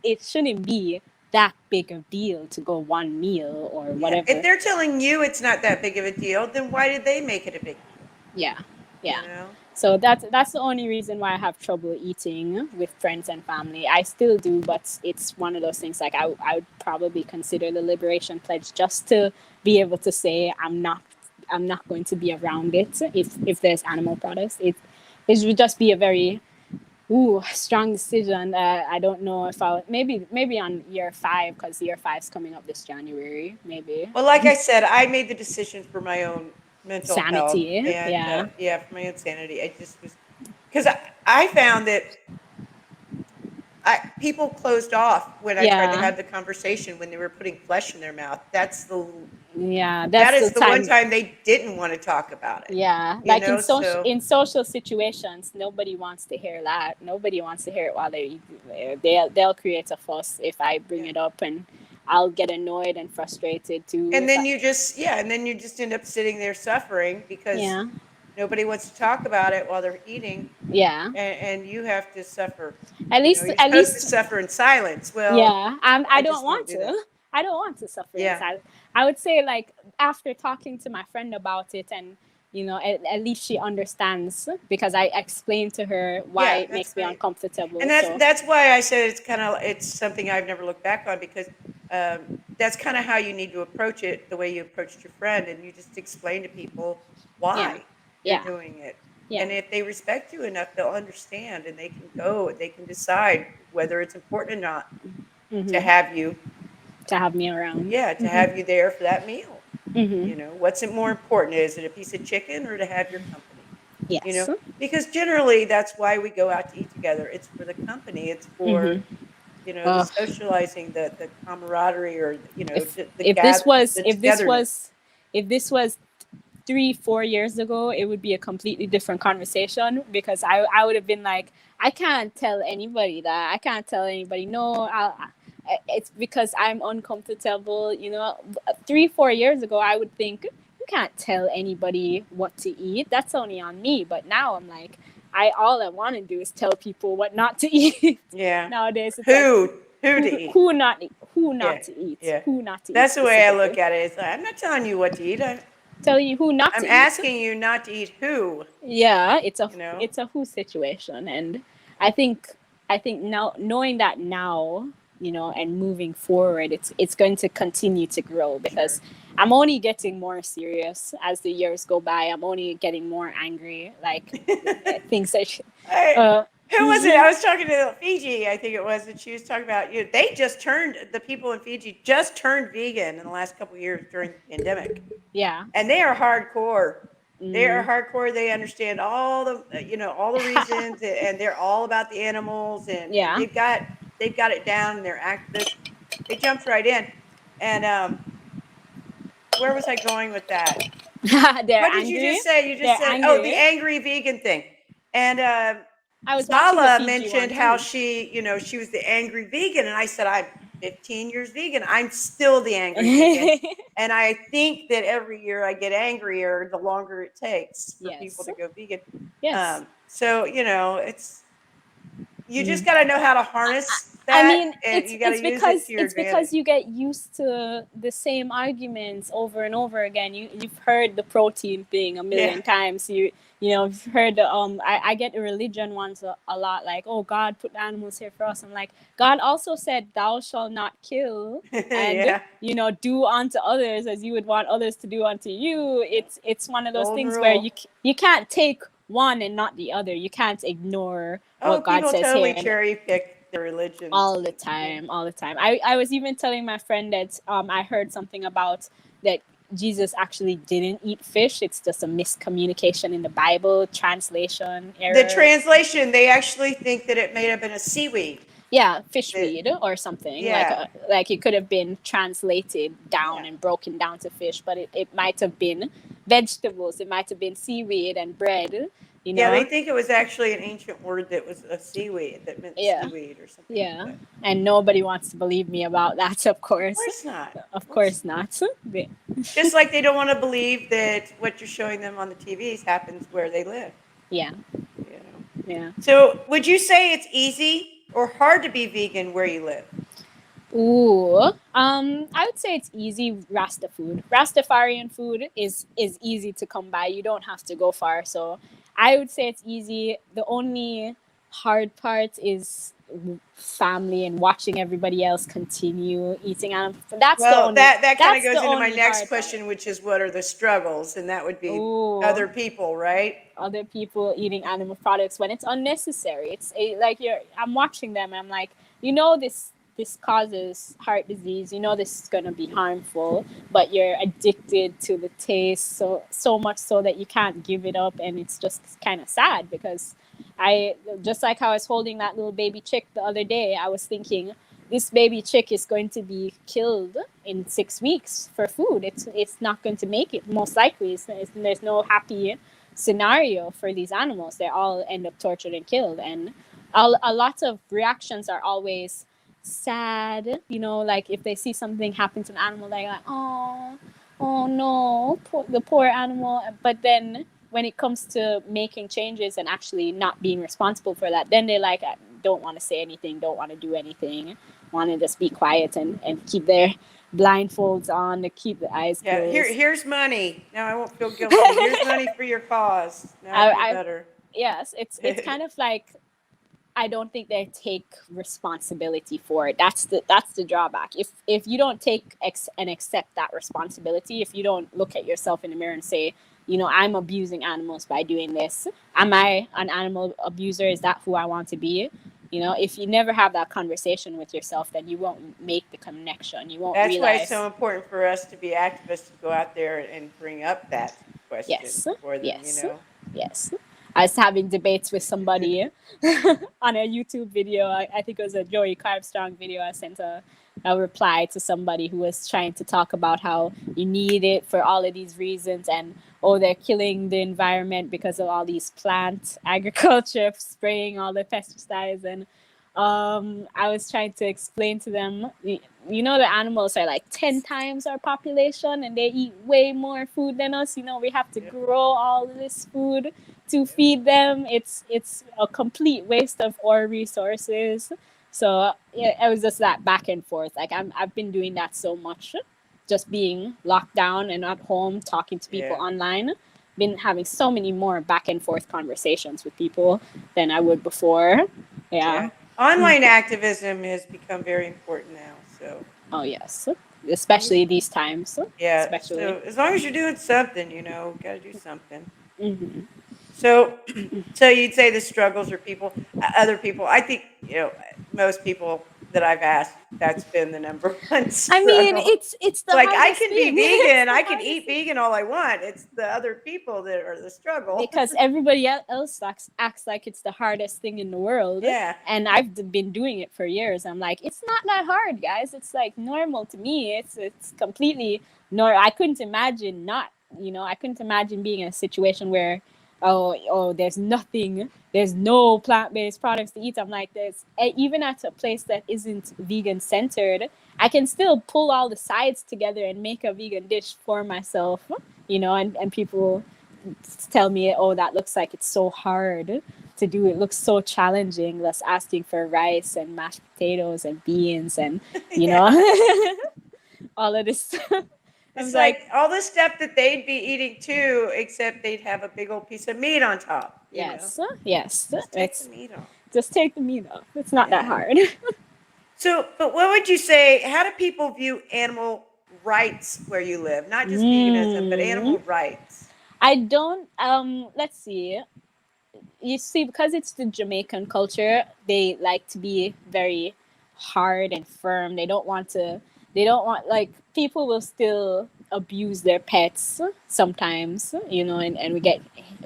it shouldn't be that big a deal to go one meal or Yeah. If whatever. they're telling you it's not that big of a deal, then why did they make it a big deal? Yeah, You yeah. know? So that's the only reason why I have trouble eating with friends and family. I still do, but it's one of those things like I would probably consider the liberation pledge just to be able to say I'm not going to be around it if there's animal products. It would just be a very strong decision. I don't know if I'll maybe on year 5, because year 5's coming up this January. Maybe Well, like I said, I made the decision for my own mental health sanity. and Yeah, yeah, for my own sanity. I just was because I found that people closed off when I tried to yeah, have the conversation when they were putting flesh in their mouth. yeah. That That's the is the one time. time they didn't want to talk about it. Yeah, You like know, so in social situations, nobody wants to hear that. Nobody wants to hear it while they're eating. They'll create a fuss if I bring yeah. it up, and I'll get annoyed and frustrated too. And If then I, you just yeah, and then you just end up sitting there suffering because yeah, nobody wants to talk about it while they're eating, yeah. and you have to suffer. At You know, least, you're at supposed to least, suffer in silence. Well, yeah. I I don't just want won't do that. to. I don't want to suffer Yeah. inside. I would say like after talking to my friend about it, and at least she understands because I explained to her why Yeah, it that's makes me great. uncomfortable. And So that's why I said it's something I've never looked back on because that's kind of how you need to approach it, the way you approached your friend, and you just explain to people yeah, why you're yeah, doing it. yeah. And if they respect you enough, they'll understand and they can decide whether it's important or not to hmm have you, To have me around. yeah, to hmm have you there for that meal. hmm You know, what's it more important? Is it a piece of chicken or to have your company? You know, Yes. because generally that's why we go out to eat together. It's for the company. It's for, hmm the Uh, socializing, the camaraderie, or if the if this gather, was the if this togetherness. was if this was 3 4 years ago, it would be a completely different conversation because I would have been like, I can't tell anybody that. I can't tell anybody no. It's because I'm uncomfortable. 3 4 years ago, I would think you can't tell anybody what to eat. That's only on me. But now I'm like, all I want to do is tell people what not to eat. Yeah. Nowadays, it's like Who to eat? who Yeah, not to eat, yeah. who not to eat That's the way I specifically. look at it. It's like, I'm not telling you what to eat. Tell you who not I'm to eat. asking you not to eat who. Yeah, it's a You know. it's a who situation, and I think I think now knowing that now, and moving forward, it's going to continue to grow, because I'm only getting more serious as the years go by. I'm only getting more angry, like things that I, uh who was it? I was talking to Fiji, I think it was, and she was talking about they just turned the people in Fiji just turned vegan in the last couple of years during the pandemic, yeah. and they are hardcore. They are Mm. hardcore. They understand all the all the reasons, and they're all about the animals, and Yeah. they've got it down, and they're activists. They jumped right in, and where was I going with that? They're What did you angry. just say? You just They're said, oh, the angry. angry vegan thing. And I was watching the Zala Fiji one mentioned how too. she was the angry vegan. And I said, I'm 15 years vegan. I'm still the angry vegan. And I think that every year I get angrier the longer it takes for people Yes. to go vegan. Yes. So, you just Mm. got to know how to harness I that, mean, and it's you got to it's use it because to your it's advantage. because you get used to the same arguments over and over again. You've heard the protein thing a Yeah. million times. You've heard I get the religion ones a lot, like, oh, God put the animals here for us. I'm like, God also said, thou shalt not kill, and Yeah. do unto others as you would want others to do unto you. It's one of those Golden things where rule. you can't take one and not the other. You can't ignore Oh, what God people says here, totally and cherry pick the religions. all the Yeah. time, all the time. I was even telling my friend that I heard something about that Jesus actually didn't eat fish. It's just a miscommunication in the Bible, translation The error. translation, they actually think that it may have been a seaweed. Yeah, fish That, weed or something, yeah, like it could have been translated down yeah, and broken down to fish, but it might have been vegetables. It might have been seaweed and bread. You yeah. They know, think it was actually an ancient word that was a seaweed that meant yeah, seaweed or something like yeah. that. And nobody wants to believe me about that, of Of course. course not. Of Of course course not. not. Just like they don't want to believe that what you're showing them on the TVs happens where they live. Yeah, You know. yeah. So, would you say it's easy or hard to be vegan where you live? Ooh, I would say it's easy. Rasta food, Rastafarian food is easy to come by. You don't have to go far. So I would say it's easy. The only hard part is family and watching everybody else continue eating animals. Well, that kind of That's the goes into my only next hard part. question, which is what are the struggles? And that would be Ooh, other people, right? other people eating animal products when it's unnecessary. Like I'm watching them. I'm like, this causes heart disease. This is gonna be harmful, but you're addicted to the taste so much so that you can't give it up, and it's just kind of sad because I just like how I was holding that little baby chick the other day. I was thinking, this baby chick is going to be killed in 6 weeks for food. It's not going to make it, most likely. There's no happy scenario for these animals. They all end up tortured and killed, and a lot of reactions are always sad. Like if they see something happen to an animal, they're like, oh no, the poor animal. But then when it comes to making changes and actually not being responsible for that, then they like don't want to say anything, don't want to do anything, want to just be quiet and keep their blindfolds on to keep the eyes Yeah, closed. here's money. Now I won't feel guilty. Here's money for your cause. Now I feel I better. Yes, it's kind of like I don't think they take responsibility for it. That's the drawback. If you don't take and accept that responsibility, if you don't look at yourself in the mirror and say, I'm abusing animals by doing this. Am I an animal abuser? Is that who I want to be? If you never have that conversation with yourself, then you won't make the connection. You won't That's why it's realize. so important for us to be activists to go out there and bring up that question Yes, for them, yes, yes. I was having debates with somebody on a YouTube video. I think it was a Joey Carbstrong video. I sent a reply to somebody who was trying to talk about how you need it for all of these reasons, and they're killing the environment because of all these plant agriculture, spraying all the pesticides. And I was trying to explain to them, the animals are like 10 times our population, and they eat way more food than us. We have to Yep. grow all of this food to feed them. It's a complete waste of our resources. So yeah, it was just that back and forth. Like I've been doing that so much, just being locked down and at home, talking to people Yeah. online. Been having so many more back and forth conversations with people than I would before. Yeah. Yeah. Online activism has become very important now. So Oh yes, as long as, especially these times. yeah. Especially. So as long as you're doing something, got to do something. Hmm. So, so you'd say the struggles are other people. I think most people that I've asked, that's been the number one I mean, struggle. it's It's the like I hardest can be thing. It's vegan, the I can hardest eat thing. vegan all I want. It's the other people that are the struggle. Because everybody else acts like it's the hardest thing in the world, Yeah. and been doing it for years. I'm like, it's not that hard, guys. It's like normal to me. It's completely normal. I couldn't imagine not, I couldn't imagine being in a situation where there's nothing, there's no plant-based products to eat. I'm like, there's even at a place that isn't vegan centered, I can still pull all the sides together and make a vegan dish for myself, and people tell me, oh, that looks like it's so hard to do. It looks so challenging. Just asking for rice and mashed potatoes and beans and, Yeah. all of this. I It's was like like, all the stuff that they'd be eating too, except they'd have a big old piece of meat on top. yes, Just take the it's meat off. just take the meat off. It's not that Yeah. hard. So, but what would you say? How do people view animal rights where you live? Not just veganism, but Mm. animal rights. I don't, let's see. You see, because it's the Jamaican culture, they like to be very hard and firm. They don't want, like, people will still abuse their pets sometimes, and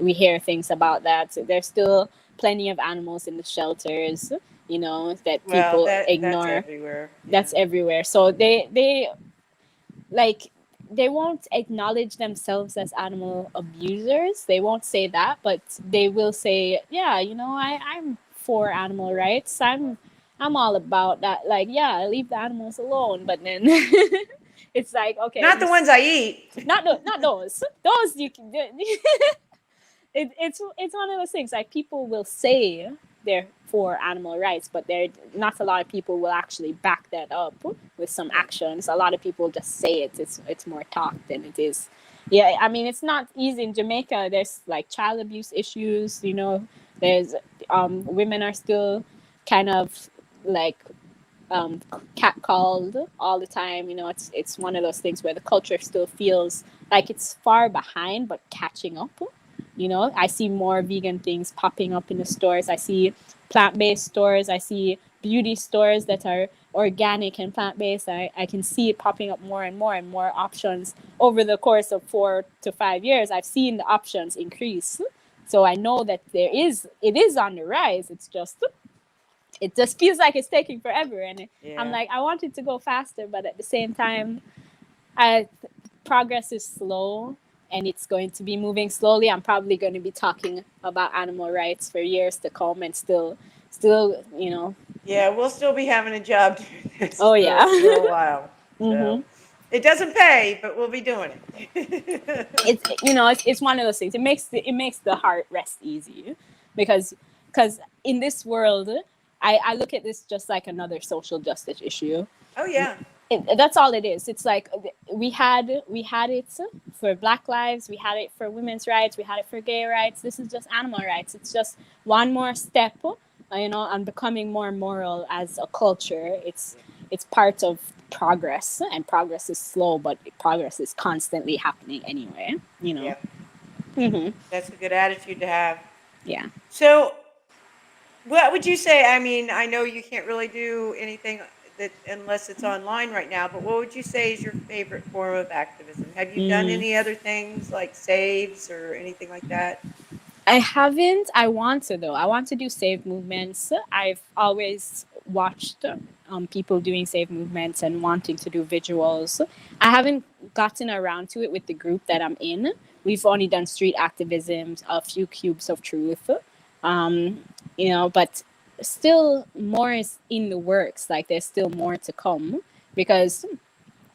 we hear things about that. So there's still plenty of animals in the shelters, that Well, people that's ignore. everywhere. Yeah. That's everywhere. So they like they won't acknowledge themselves as animal abusers. They won't say that, but they will say, yeah, I'm for animal rights. I'm all about that. Like, yeah, leave the animals alone. But then it's like, okay, Not the ones I eat. not those. Those you can. It's one of those things. Like, people will say they're for animal rights, but they're not a lot of people will actually back that up with some actions. A lot of people just say it. It's more talk than it is. Yeah, I mean, it's not easy in Jamaica. There's like child abuse issues. There's women are still kind of like catcalled all the time. It's one of those things where the culture still feels like it's far behind, but catching up. I see more vegan things popping up in the stores. I see plant-based stores. I see beauty stores that are organic and plant-based. I can see it popping up more and more options over the course of 4 to 5 years. I've seen the options increase. So I know that it is on the rise. It just feels like it's taking forever. And I'm Yeah. like, I want it to go faster, but at the same time, progress is slow and it's going to be moving slowly. I'm probably going to be talking about animal rights for years to come and still, Yeah, we'll still be having a job doing this oh yeah. for a while. So Hmm. it doesn't pay, but we'll be doing it. It's one of those things. It makes the heart rest easy because in this world, I look at this just like another social justice issue. Oh yeah. That's all it is. It's like we had it for Black lives, we had it for women's rights, we had it for gay rights. This is just animal rights. It's just one more step, on becoming more moral as a culture. It's part of progress, and progress is slow, but progress is constantly happening anyway. Yeah. Hmm. That's a good attitude to have. Yeah. So what would you say? I mean, I know you can't really do anything that unless it's online right now, but what would you say is your favorite form of activism? Have you done Mm. any other things like saves or anything like that? I haven't. I want to, though. I want to do save movements. I've always watched people doing save movements and wanting to do visuals. I haven't gotten around to it with the group that I'm in. We've only done street activism, a few cubes of truth, but still more is in the works. Like, there's still more to come because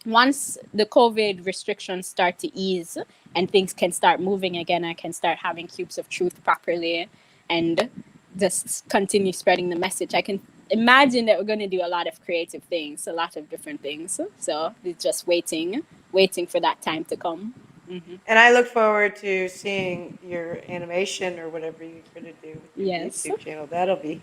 once the COVID restrictions start to ease and things can start moving again, I can start having cubes of truth properly and just continue spreading the message. I can imagine that we're going to do a lot of creative things, a lot of different things. So it's just waiting for that time to come. Mhm. And I look forward to seeing your animation or whatever you're going to do with your Yes. YouTube channel. That'll be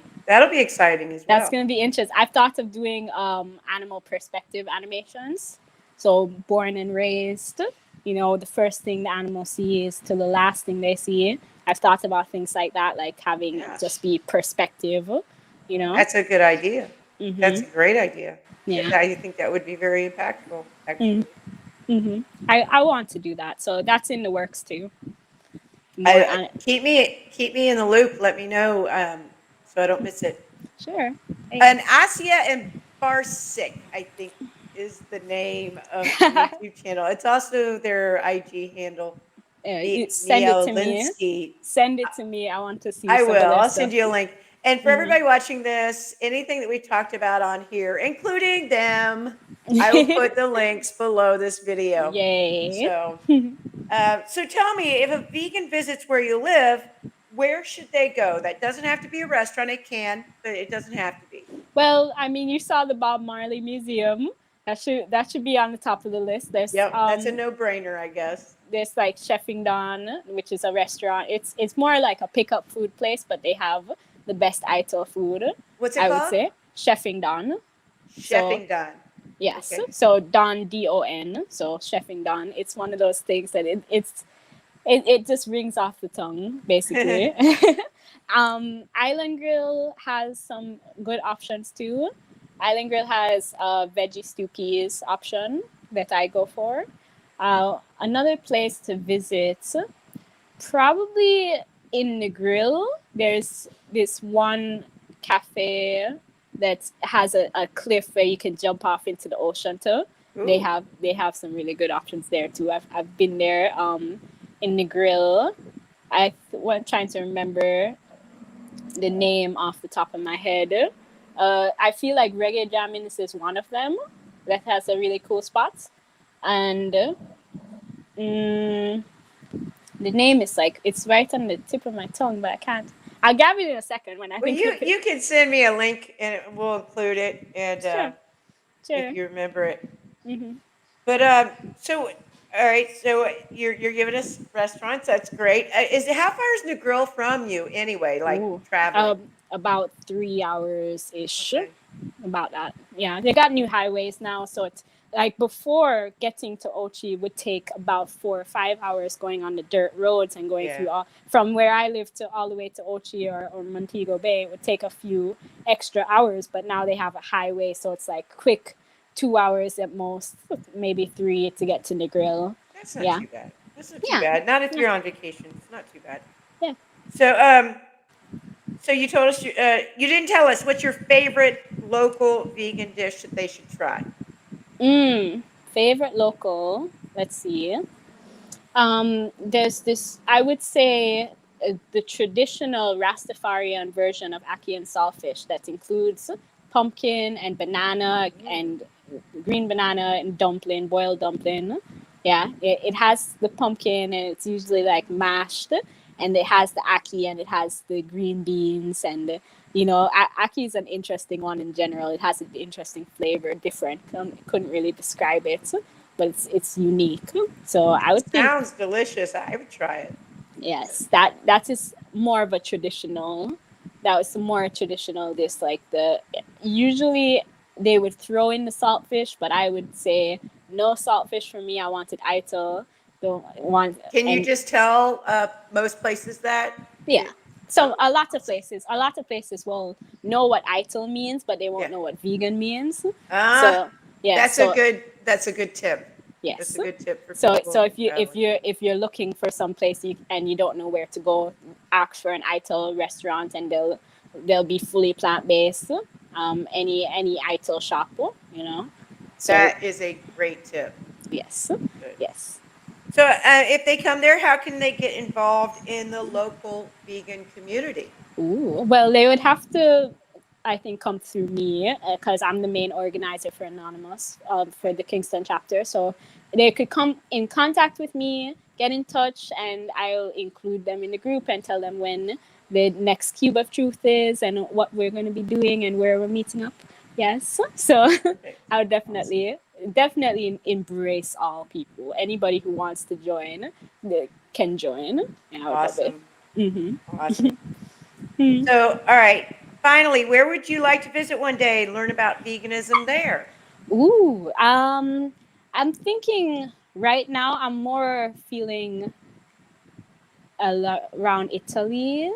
exciting as That's well. gonna be interesting. I've thought of doing animal perspective animations. So born and raised, you know, the first thing the animal sees to the last thing they see. I've thought about things like that, like having it Yeah, just be perspective, you know. that's a good idea. That's Mhm. a great idea. Yeah. I think that would be very impactful, Mm. actually. Mhm. I want to do that, so that's in the works too. More I an- keep me in the loop. Let me know so I don't miss it. Sure. And Thanks. Asia and Barsick, I think, is the name of the YouTube channel. It's also their IG handle. Send it Neo to me. Linsky. Send it to me. I want to see I some of will. their I'll send stuff. you a link. And for Mhm. everybody watching this, anything that we talked about on here, including them, I will put the links below this video. Yay. So tell me, if a vegan visits where you live, where should they go? That doesn't have to be a restaurant. It can, but it doesn't have to be. Well, I mean, you saw the Bob Marley Museum. That should be on the top of the list. Yep, that's a no-brainer, I guess. There's like Chefing Don, which is a restaurant. It's more like a pickup food place, but they have the best Ital food. What's it I would called? say Chefing Don. So Chefing done. yes, Okay. so Don Don. So Chefing Don. It's one of those things that it just rings off the tongue basically. Island Grill has some good options too. Island Grill has a veggie stew peas option that I go for. Another place to visit, probably in Negril, there's this one cafe that has a cliff where you can jump off into the ocean too. They Ooh. have some really good options there too. I've been there in Negril. Was trying to remember the name off the top of my head. I feel like Reggae Jammins is one of them that has a really cool spot. And mm, the name is like, it's right on the tip of my tongue, but I can't. I'll grab it in a second when I Well, think of it. you can send me a link and we'll include it, and Sure, if sure. you remember it. Mm-hmm. But so all right, so you're giving us restaurants. That's great. Is how far is Negril from you anyway? Like Ooh, traveling? about 3 hours ish. Okay. About that. Yeah, they got new highways now, so it's like before getting to Ochi would take about 4 or 5 hours going on the dirt roads and going Yeah. through all from where I live to all the way to Ochi or Montego Bay. It would take a few extra hours, but now they have a highway, so it's like quick 2 hours at most, maybe three to get to Negril. That's not Yeah, too bad. That's not too yeah, bad. Not if yeah, you're on vacation. It's not too bad. yeah. So so you told us you didn't tell us what's your favorite local vegan dish that they should try. Favorite local. Let's see. There's this, I would say, the traditional Rastafarian version of ackee and saltfish that includes pumpkin and banana and green banana and dumpling, boiled dumpling. Yeah, it has the pumpkin and it's usually like mashed, and it has the ackee and it has the green beans and you know, ackee is an interesting one in general. It has an interesting flavor, different. Couldn't really describe it, but it's unique. So I would think Sounds delicious. I would try it. yes, that is more of a traditional. That was more traditional. This like the usually they would throw in the saltfish, but I would say no saltfish for me. I wanted Ito. Don't want Can you and just tell most places that? yeah. So Oh, awesome. a lot of places will know what ITIL means, but they Yeah. won't know what vegan means. Ah, So yeah, so that's a good tip. That's yes. a good tip for So people if you traveling. if you're looking for some place and you don't know where to go, ask for an ITIL restaurant and they'll be fully plant based. Any ITIL shop, you know. So That is a great tip. yes, Good. yes. So, if they come there, how can they get involved in the local vegan community? Ooh, well, they would have to, I think, come through me because I'm the main organizer for Anonymous for the Kingston chapter. So they could come in contact with me, get in touch, and I'll include them in the group and tell them when the next Cube of Truth is and what we're going to be doing and where we're meeting up. Yes. So Perfect. I would Awesome. definitely definitely embrace all people. Anybody who wants to join, they can join. Yeah, I would love it. Awesome. Mm-hmm. Awesome. So, all right. Finally, where would you like to visit one day and learn about veganism there? Ooh, I'm thinking right now. I'm more feeling around Italy.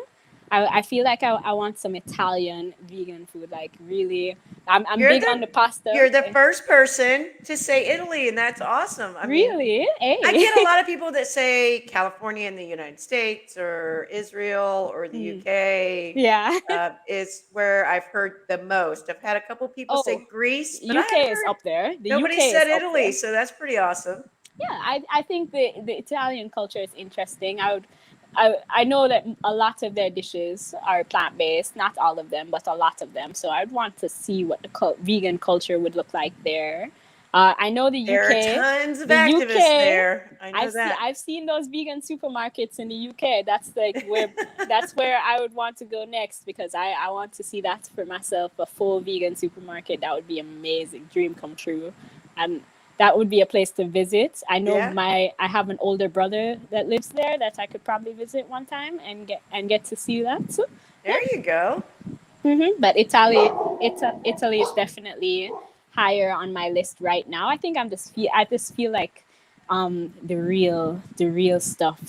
I feel like I want some Italian vegan food. Like really, I'm You're big the on the pasta. you're the first person to say Italy, and that's awesome. I mean, Really? I Hey. get a lot of people that say California in the United States or Israel or the Hmm. UK Yeah. is where I've heard the most. I've had a couple people Oh, say Greece, but I UK haven't is heard up there. The nobody UK is said up Italy, there. so that's pretty awesome. Yeah, I think the Italian culture is interesting. I know that a lot of their dishes are plant based, not all of them, but a lot of them. So I'd want to see what the vegan culture would look like there. I know the There are UK. tons of The activists UK, there. I know that. I've seen those vegan supermarkets in the UK. That's where I would want to go next because I want to see that for myself. A full vegan supermarket, that would be amazing, dream come true, and that would be a place to visit. I know Yeah, I have an older brother that lives there that I could probably visit one time and get to see that. So, there you go. but Italy is definitely higher on my list right now. I just feel like the real stuff,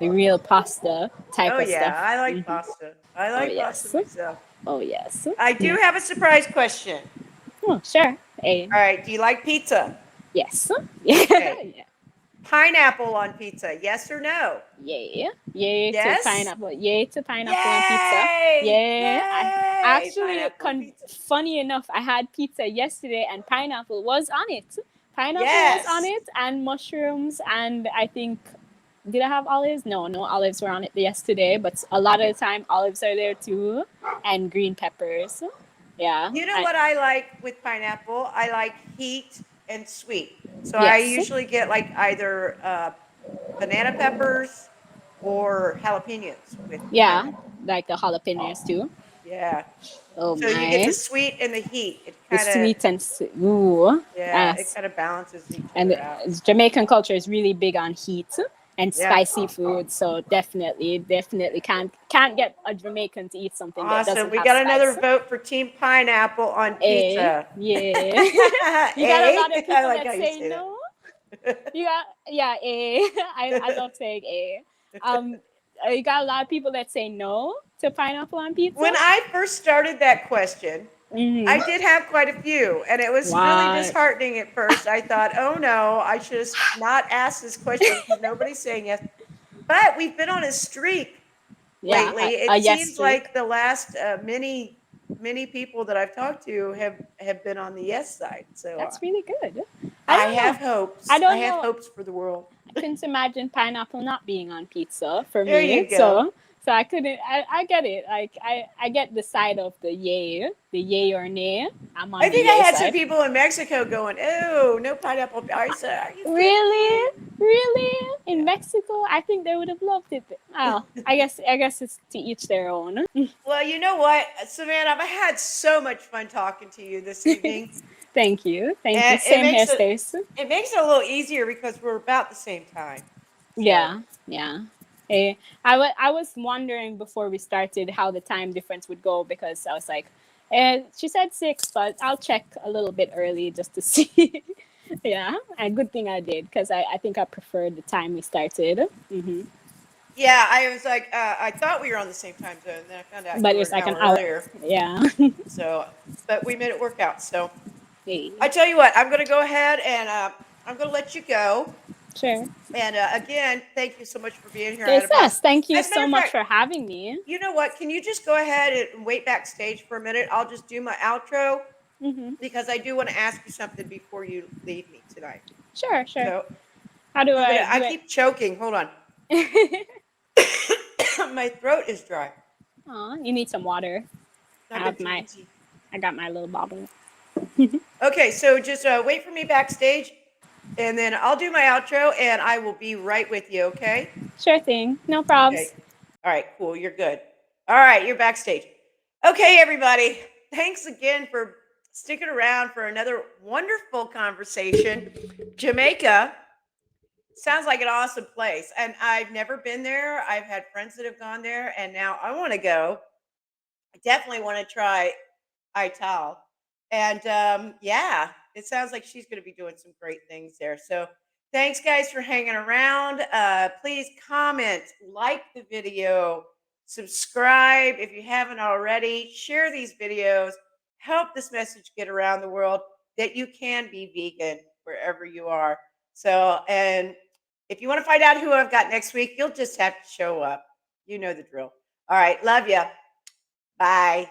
the real pasta type Oh of yeah, stuff. I like pasta. I Oh like pasta yes, myself. oh yes, I do yeah. have a surprise question. Oh sure, hey, All right, do you like pizza? yes, yeah, Okay. yeah. Pineapple on pizza, yes or no? Yay. Yay to Yes? pineapple. Yay to pineapple on pizza. Yay! Yeah. I Yay! actually Pineapple on pizza. funny enough, I had pizza yesterday and pineapple was on it. Pineapple was on Yes. it and mushrooms and I think did I have olives? No, no olives were on it yesterday, but a lot of the time olives are there too and green peppers. Yeah. You know what I like with pineapple? I like heat and sweet. So I Yes. usually get like either banana peppers or jalapenos with Yeah, pineapple. like the jalapenos too. Yeah. Oh So you get the my. sweet and the heat. It The kind of, sweet and ooh. yeah, it Yes. kind of balances each And other out. Jamaican culture is really big on heat and Yeah. spicy food. So definitely can't get a Jamaican to eat something that Awesome. doesn't We have got another spice. vote for Team Pineapple on Eh, pizza. yeah. You got a A? lot of I people like that how you say say no. that. You got yeah, I love saying um you got a lot of people that say no to pineapple on pizza. When I first started that question, I Hmm. did have quite a few, and it was really What? disheartening at first. I thought, oh no, I should have not asked this question because nobody's saying yes. But we've been on a streak Yeah, lately. a It yes seems streak. like the last many people that I've talked to have been on the yes side. So That's really good. I I don't have know. I hopes. I don't have know. hopes for the world. I couldn't imagine pineapple not being on pizza for There me. you go. So I couldn't. I get it. Like I get the side of the yay or nay. I'm I on the think I yay had some side. people in Mexico going, "Oh, no pineapple." I said, "Are you kidding Really, me?" really in Yeah. Mexico, I think they would have loved it. Oh, I guess it's to each their own. Well, you know what, Savannah, I've had so much fun talking to you this evening, Thank you, thank you. and Same here, Stace. it makes it a little easier because we're about the same time. So Yeah, yeah. I was wondering before we started how the time difference would go because I was like, she said 6, but I'll check a little bit early just to see. Yeah, and good thing I did because I think I preferred the time we started. Hmm. yeah, I was like, I thought we were on the same time zone, and then I found out But you were it's an like an hour hour. earlier. Yeah. So, but we made it work out. So Hey, I tell you what, I'm going to go ahead and I'm going to let you go. sure. And again, thank you so much for being here. I had Yes, a blast. yes. Thank you As a matter so of much fact, for having me. you know what? Can you just go ahead and wait backstage for a minute? I'll just do my outro Hmm. because I do want to ask you something before you leave me tonight. Sure, sure. So How do I'm gonna. I I do keep choking. Hold on. it? My throat is dry. Aw, you need some water. I've been drinking My tea. I got my little bottle. Okay, so just wait for me backstage, and then I'll do my outro, and I will be right with you. Okay. Sure thing. No Okay. probs. All right. Cool. You're good. All right. You're backstage. Okay, everybody. Thanks again for sticking around for another wonderful conversation. Jamaica sounds like an awesome place. And I've never been there. I've had friends that have gone there, and now I want to go. I definitely want to try Ital. And yeah, it sounds like she's going to be doing some great things there. So thanks, guys, for hanging around. Please comment, like the video, subscribe if you haven't already, share these videos, help this message get around the world that you can be vegan wherever you are. So, and if you want to find out who I've got next week, you'll just have to show up. You know the drill. All right. Love you. Bye.